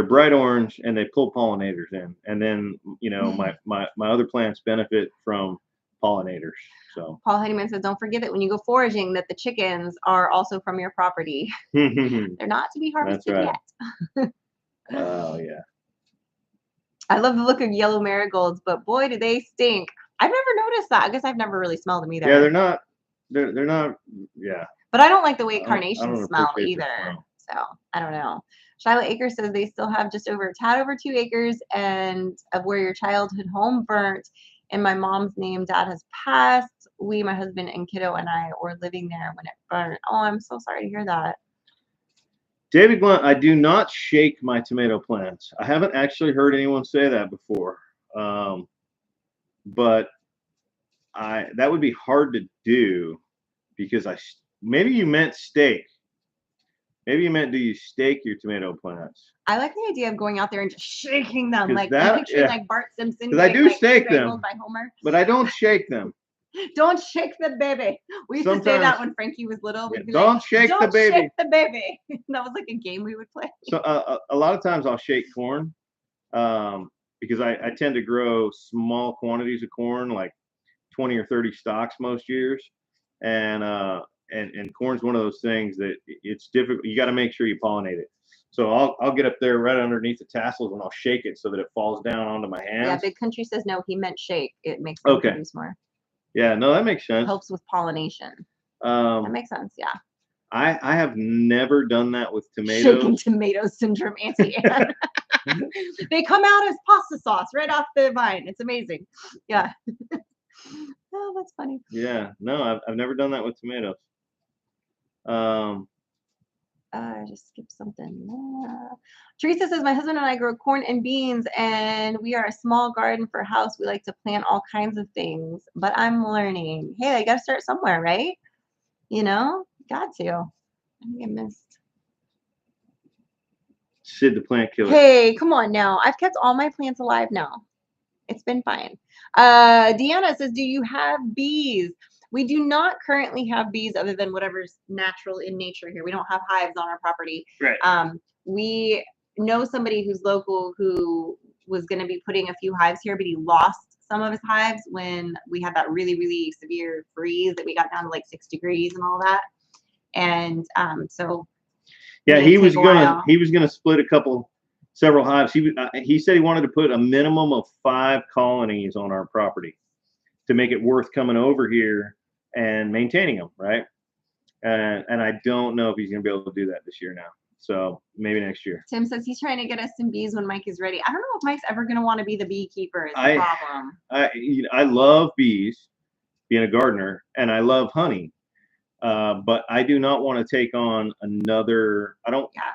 bright orange and they pull pollinators in. And then, my other plants benefit from pollinators. So Paul Honeyman says, don't forget that when you go foraging that the chickens are also from your property. They're not to be harvested yet. Oh, yeah. I love the look of yellow marigolds, but boy, do they stink. I've never noticed that. I guess I've never really smelled them either. Yeah, they're not, yeah. But I don't like the way carnations smell either. So I don't know. Shiloh Acre says they still have just a tad over 2 acres and of where your childhood home burnt. In my mom's name, Dad has passed. We, my husband and kiddo and I were living there when it burned. Oh, I'm so sorry to hear that. David Blunt, I do not shake my tomato plants. I haven't actually heard anyone say that before. But that would be hard to do because maybe you meant steak. Maybe you meant, do you stake your tomato plants? I like the idea of going out there and just shaking them. 'Cause Like that- I'm picturing yeah. like Bart Simpson 'Cause I getting do like stake strangled them. by Homer. But I don't shake them. Don't shake the baby. We used to say that Sometimes- when Frankie was little. We'd be Don't like, shake the don't baby. shake the baby. That was like a game we would play. So a lot of times I'll shake corn, because I tend to grow small quantities of corn, like 20 or 30 stalks most years, and corn's one of those things that it's difficult. You got to make sure you pollinate it. So I'll get up there right underneath the tassels and I'll shake it so that it falls down onto my hands. Yeah, Big Country says no. He meant shake. It makes them Okay. produce more. Yeah, no, that makes sense. Helps with pollination. That Um, makes sense. Yeah. I have never done that with tomatoes. Shaking tomato syndrome, Auntie Anne. They come out as pasta sauce right off the vine. It's amazing. Yeah. Oh, that's funny. Yeah, no, I've never done that with tomatoes. I just skipped something. Teresa says, my husband and I grow corn and beans, and we are a small garden for a house. We like to plant all kinds of things, but I'm learning. Hey, I got to start somewhere, right? You know, got to. I think I missed. Sid the plant killer. Hey, come on now. I've kept all my plants alive now. It's been fine. Deanna says, do you have bees? We do not currently have bees other than whatever's natural in nature here. We don't have hives on our property. Right. We know somebody who's local who was going to be putting a few hives here, but he lost some of his hives when we had that really, really severe freeze that we got down to like 6 degrees and all that. And so yeah, it he may was take a while. gonna split several hives. He said he wanted to put a minimum of 5 colonies on our property to make it worth coming over here and maintaining them, right? And I don't know if he's gonna be able to do that this year now. So maybe next year. Tim says he's trying to get us some bees when Mike is ready. I don't know if Mike's ever going to want to be the beekeeper is the problem. I love bees, being a gardener, and I love honey. But I do not want to take on another. I don't. Yeah.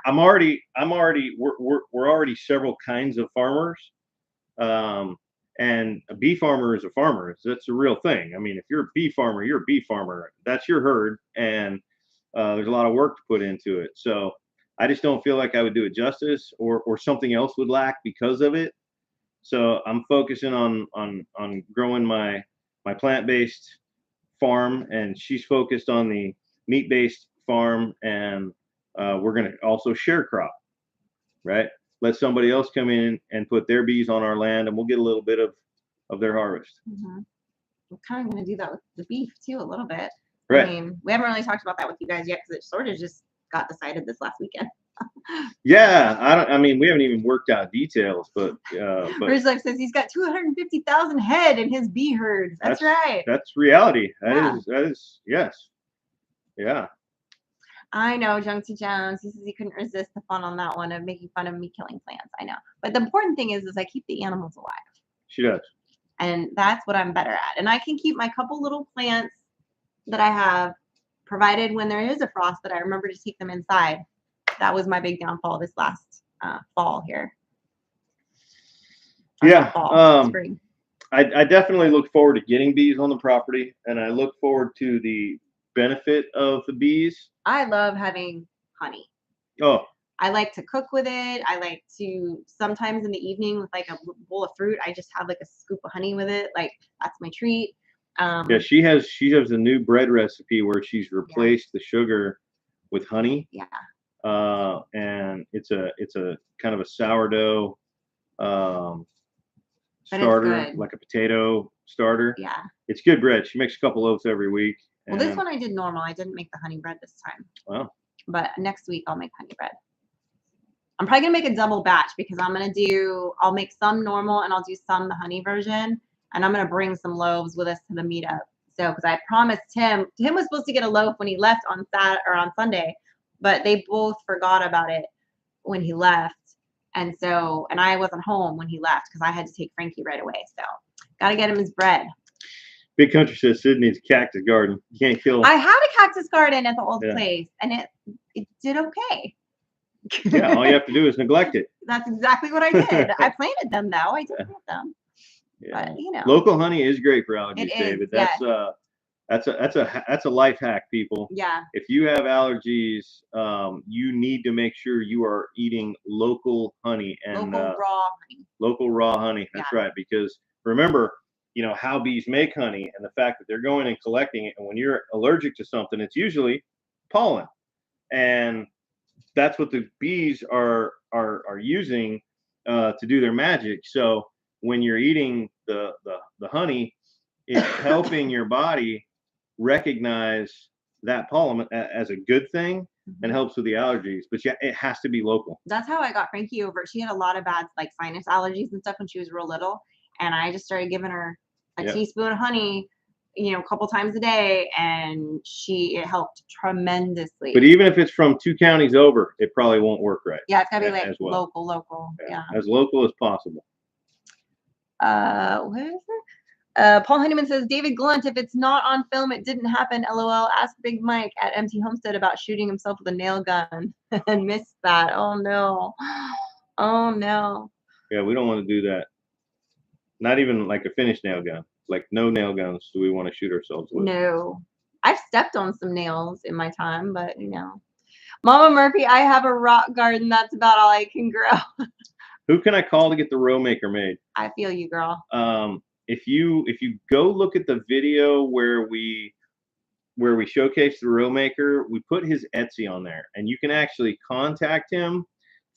We're already several kinds of farmers, and a bee farmer is a farmer. That's a real thing. I mean, if you're a bee farmer, you're a bee farmer. That's your herd, and there's a lot of work to put into it. So I just don't feel like I would do it justice, or something else would lack because of it. So I'm focusing on growing my plant-based farm, and she's focused on the meat-based farm, and we're going to also share crop, right? Let somebody else come in and put their bees on our land, and we'll get a little bit of their harvest. Mm-hmm. We're kind of going to do that with the beef too a little bit. Right. I mean, we haven't really talked about that with you guys yet because it sort of just got decided this last weekend. Yeah, I mean, we haven't even worked out details, but Ridge Life says he's got 250,000 head in his bee herds. That's right. That's reality. Yeah. That is yes. Yeah. I know, Junksy Jones. He says he couldn't resist the fun on that one of making fun of me killing plants. I know. But the important thing is I keep the animals alive. She does. And that's what I'm better at. And I can keep my couple little plants that I have, provided when there is a frost that I remember to take them inside. That was my big downfall this last fall here. Yeah. Spring. I definitely look forward to getting bees on the property, and I look forward to the benefit of the bees. I love having honey. Oh. I like to cook with it. I like to sometimes in the evening with like a bowl of fruit, I just have like a scoop of honey with it. Like that's my treat. Yeah, she has a new bread recipe where she's replaced the sugar with honey. Yeah. And it's a kind of a sourdough starter, like a potato starter. Yeah. It's good bread. She makes a couple loaves every week. Well, this one I did normal. I didn't make the honey bread this time. Wow. But next week I'll make honey bread. I'm probably gonna make a double batch because I'll make some normal and I'll do some the honey version. And I'm gonna bring some loaves with us to the meetup. So, because I promised Tim was supposed to get a loaf when he left on Sunday, but they both forgot about it when he left. And I wasn't home when he left because I had to take Frankie right away. So, gotta get him his bread. Big Country says Sid needs a cactus garden. You can't kill. I had a cactus garden at the old place, and it did okay. Yeah, all you have to do is neglect it. That's exactly what I did. I planted them though. I did plant them. Yeah. But, you know, local honey is great for allergies, David. That's That's a life hack, people. Yeah. If you have allergies, you need to make sure you are eating local honey and Local raw honey. local raw honey. That's right, because remember, you know how bees make honey and the fact that they're going and collecting it. And when you're allergic to something, it's usually pollen, and that's what the bees are using to do their magic. So when you're eating the honey, it's helping your body recognize that pollen as a good thing and helps with the allergies. But yeah, it has to be local. That's how I got Frankie over. She had a lot of bad like sinus allergies and stuff when she was real little, and I just started giving her a teaspoon of honey, you know, a couple times a day, and it helped tremendously. But even if it's from 2 counties over, it probably won't work right. Yeah, it's gotta be like local. Yeah. As local as possible. What is it? Paul Honeyman says, David Glunt, if it's not on film, it didn't happen. LOL. Ask Big Mike at Empty Homestead about shooting himself with a nail gun and missed that. Oh no. Oh no. Yeah, we don't want to do that. Not even like a finished nail gun. Like no nail guns do we want to shoot ourselves with. No. I've stepped on some nails in my time, but you know. Mama Murphy, I have a rock garden. That's about all I can grow. Who can I call to get the row maker made? I feel you, girl. If you go look at the video where we showcase the row maker, we put his Etsy on there, and you can actually contact him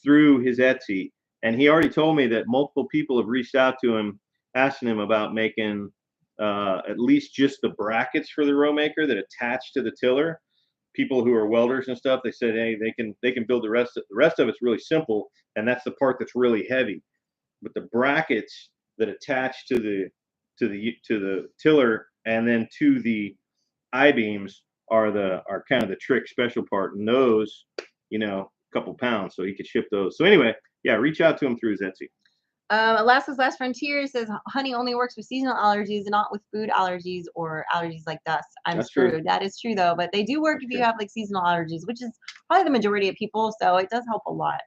through his Etsy. And he already told me that multiple people have reached out to him, asking him about making at least just the brackets for the row maker that attach to the tiller. People who are welders and stuff, they said, hey, they can build the rest. The rest of it's really simple, and that's the part that's really heavy. But the brackets that attach to the tiller and then to the I-beams are kind of the trick special part, and those, you know, a couple pounds, so he could ship those. So anyway, yeah, reach out to him through his Etsy. Alaska's Last Frontier says honey only works with seasonal allergies and not with food allergies or allergies like dust. I'm screwed. True. That is true though, but they do work if you have like seasonal allergies, which is probably the majority of people. So it does help a lot.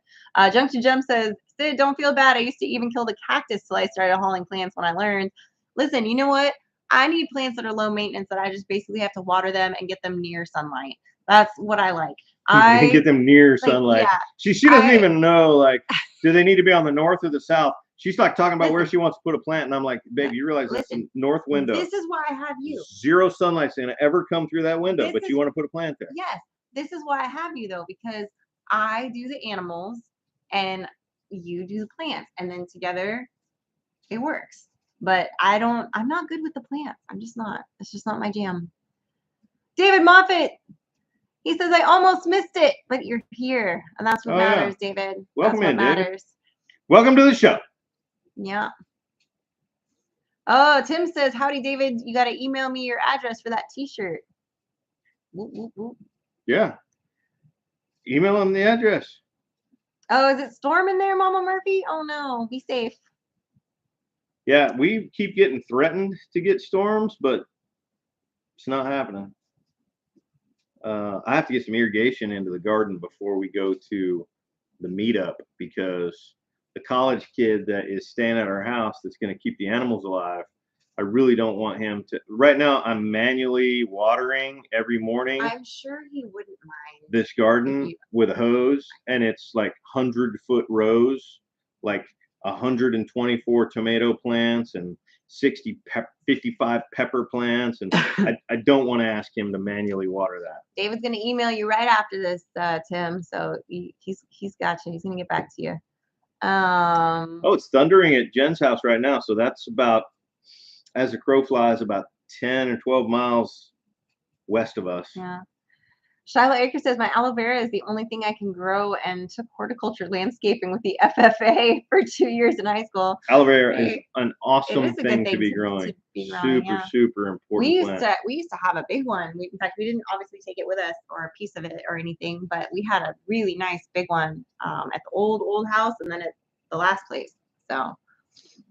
Junk to Jump says, Sid, don't feel bad. I used to even kill the cactus till I started hauling plants when I learned. Listen, you know what? I need plants that are low maintenance that I just basically have to water them and get them near sunlight. That's what I like. I get them near sunlight. Yeah, she doesn't even know, like, do they need to be on the north or the south? She's like talking about where she wants to put a plant, and I'm like, babe, you realize that's the north window. This is why I have you. Zero sunlight's gonna ever come through that window, but you want to put a plant there. Yes, this is why I have you though, because I do the animals and you do the plants, and then together it works. But I'm not good with the plants. I'm just not. It's just not my jam. David Moffat, he says, I almost missed it, but you're here, and that's what matters, David. Welcome that's in, what matters. David. Welcome to the show. Yeah. Oh, Tim says, howdy, David. You got to email me your address for that t-shirt. Whoop, whoop, whoop. Yeah. Email him the address. Oh, is it storming there, Mama Murphy? Oh, no. Be safe. Yeah, we keep getting threatened to get storms, but it's not happening. I have to get some irrigation into the garden before we go to the meetup, because the college kid that is staying at our house that's going to keep the animals alive, I really don't want him to. Right now, I'm manually watering every morning. I'm sure he wouldn't mind. This garden with a hose, and it's like 100-foot rows, like 124 tomato plants and 55 pepper plants, and I don't want to ask him to manually water that. David's going to email you right after this, Tim. So he's got you. He's going to get back to you. Oh, it's thundering at Jen's house right now. So that's about, as a crow flies, about 10 or 12 miles west of us. Yeah. Shyla Aker says, my aloe vera is the only thing I can grow, and took horticulture landscaping with the FFA for 2 years in high school. Aloe vera is an awesome thing to be growing. Super important plant. We used to have a big one. In fact, we didn't obviously take it with us or a piece of it or anything, but we had a really nice big one at the old house, and then at the last place. So.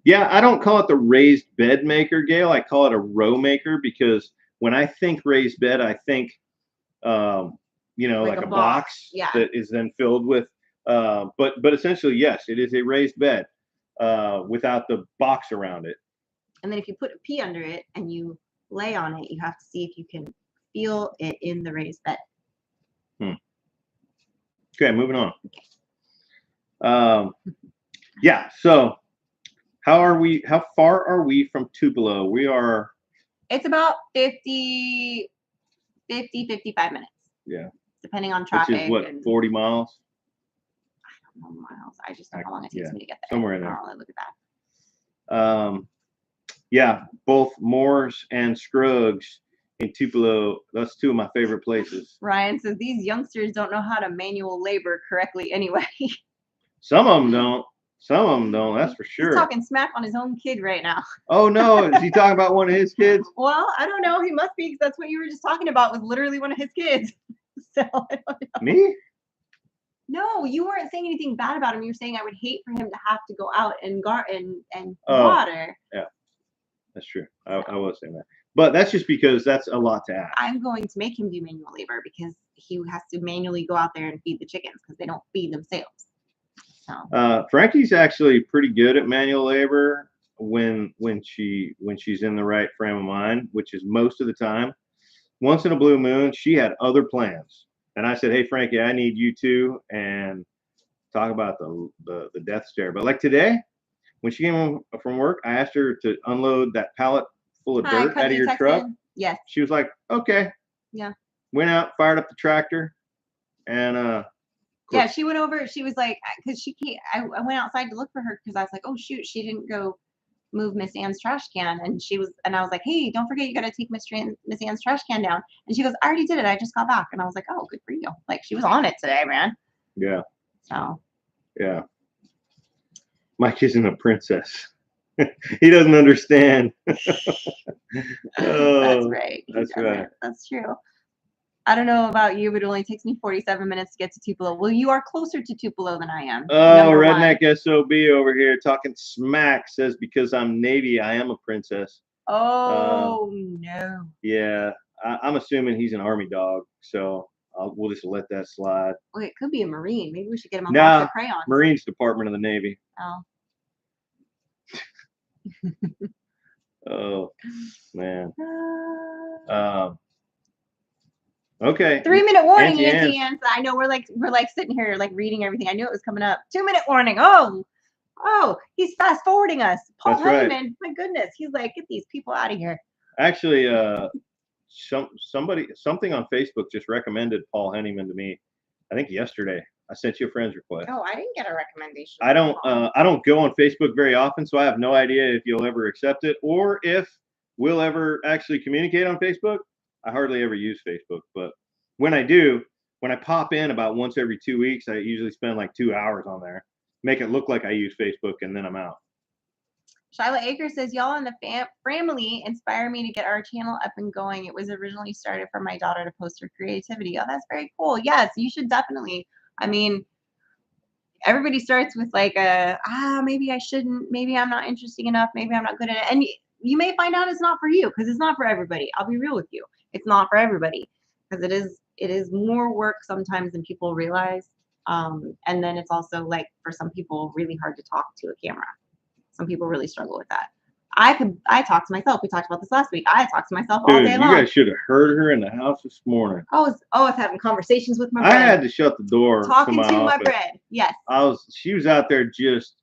Yeah, I don't call it the raised bed maker, Gail. I call it a row maker, because when I think raised bed, I think you know, like a box that is then filled with, but essentially, yes, it is a raised bed without the box around it. And then if you put a pea under it and you lay on it. You have to see if you can feel it in the raised bed. Okay, moving on. Yeah, so how far are we from Tupelo? We are. It's about 55 minutes. Yeah. Depending on traffic. Which is what, 40 miles? I don't know miles. I just know how long it takes me to get there. Somewhere in there. Oh, look at that. Yeah, both Moores and Scruggs in Tupelo. That's two of my favorite places. Ryan says these youngsters don't know how to manual labor correctly anyway. Some of them don't. Some of them don't. That's for sure. He's talking smack on his own kid right now. Oh no, is he talking about one of his kids? Well, I don't know. He must be, because that's what you were just talking about, was literally one of his kids. So I don't know. Me? No, you weren't saying anything bad about him. You were saying I would hate for him to have to go out and water. Yeah, that's true. I was saying that, but that's just because that's a lot to ask. I'm going to make him do manual labor because he has to manually go out there and feed the chickens because they don't feed themselves. So. Frankie's actually pretty good at manual labor when she's in the right frame of mind, which is most of the time. Once in a blue moon, she had other plans. And I said, hey, Frankie, I need you to and talk about the death stare. But like today, when she came home from work, I asked her to unload that pallet full of dirt out of your truck. Yes. She was like, okay. Yeah. Went out, fired up the tractor, and yeah, she went over. She was like, because she can't. I went outside to look for her because I was like, oh shoot, she didn't go move Miss Ann's trash can, and I was like, hey, don't forget, you got to take Miss Ann's trash can down. And she goes, I already did it. I just got back. And I was like, oh, good for you. Like, she was on it today, man. Yeah. So. Yeah. Mike isn't a princess. He doesn't understand. Oh, that's right. That's right. That's true. I don't know about you, but it only takes me 47 minutes to get to Tupelo. Well, you are closer to Tupelo than I am. Oh, redneck SOB over here talking smack says because I'm Navy, I am a princess. Oh, no. Yeah, I'm assuming he's an Army dog, so we'll just let that slide. Well, it could be a Marine. Maybe we should get him a box of crayons. Marines Department of the Navy. Oh. Oh, man. Okay. 3-minute warning, Auntie Ann. I know we're like sitting here like reading everything. I knew it was coming up. 2-minute warning. Oh, he's fast forwarding us. Paul Honeyman. Right. My goodness, he's like, get these people out of here. Actually, something on Facebook just recommended Paul Honeyman to me. I think yesterday. I sent you a friend's request. Oh, I didn't get a recommendation. I don't go on Facebook very often, so I have no idea if you'll ever accept it or if we'll ever actually communicate on Facebook. I hardly ever use Facebook, but when I do, when I pop in about once every 2 weeks, I usually spend like 2 hours on there, make it look like I use Facebook, and then I'm out. Shyla Aker says, y'all in the family inspire me to get our channel up and going. It was originally started for my daughter to post her creativity. Oh, that's very cool. Yes, you should definitely. I mean, everybody starts with like maybe I shouldn't, maybe I'm not interesting enough, maybe I'm not good at it. And you may find out it's not for you because it's not for everybody. I'll be real with you. It's not for everybody because it is more work sometimes than people realize. And then it's also like for some people really hard to talk to a camera. Some people really struggle with that. I talk to myself. We talked about this last week. I talk to myself all day long. You guys should have heard her in the house this morning. I was having conversations with my bread. I had to shut the door. Talking to my bread. Yes. She was out there just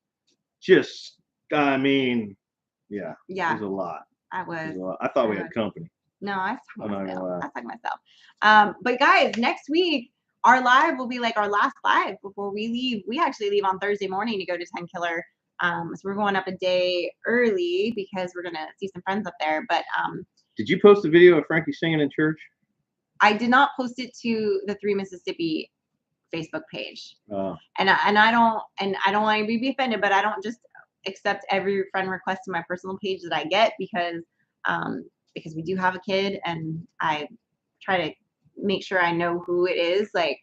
I mean, yeah. Yeah. It was a lot. I was. I thought we had company. No, I was talking myself. But guys, next week our live will be like our last live before we leave. We actually leave on Thursday morning to go to 10 Killer. So we're going up a day early because we're gonna see some friends up there. But did you post the video of Frankie singing in church? I did not post it to the 3 Mississippi Facebook page. And I don't want to be offended, but I don't just accept every friend request to my personal page that I get because we do have a kid and I try to make sure I know who it is. Like,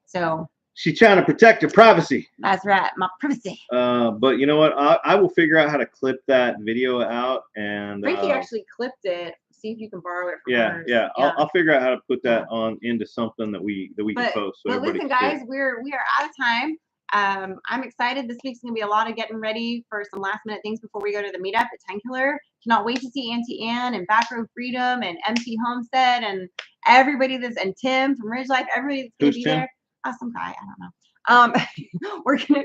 so. She's trying to protect her privacy. That's right, my privacy. But you know what? I will figure out how to clip that video out. And Frankie actually clipped it. See if you can borrow it from hers. Yeah. I'll figure out how to put that on into something that we can post. So but listen, guys, we are out of time. I'm excited. This week's gonna be a lot of getting ready for some last minute things before we go to the meetup at 10 Killer. Cannot wait to see Auntie Ann and Back Row Freedom and MT Homestead and everybody and Tim from Ridge Life. Everybody's gonna be there. Some guy, I don't know. We're gonna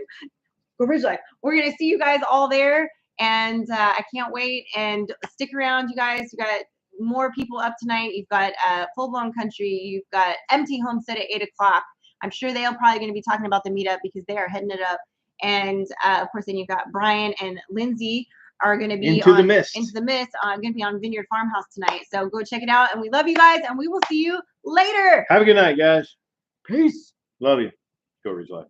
go Ridge Life. We're gonna see you guys all there, and I can't wait. And stick around, you guys. You got more people up tonight. You've got Full Blown Country. You've got MT Homestead at 8 o'clock. I'm sure they are probably going to be talking about the meetup because they are heading it up. And of course, then you've got Brian and Lindsay are going to be Into the Mist. Going to be on Vineyard Farmhouse tonight. So go check it out. And we love you guys. And we will see you later. Have a good night, guys. Peace. Love you. Go Ridge Life.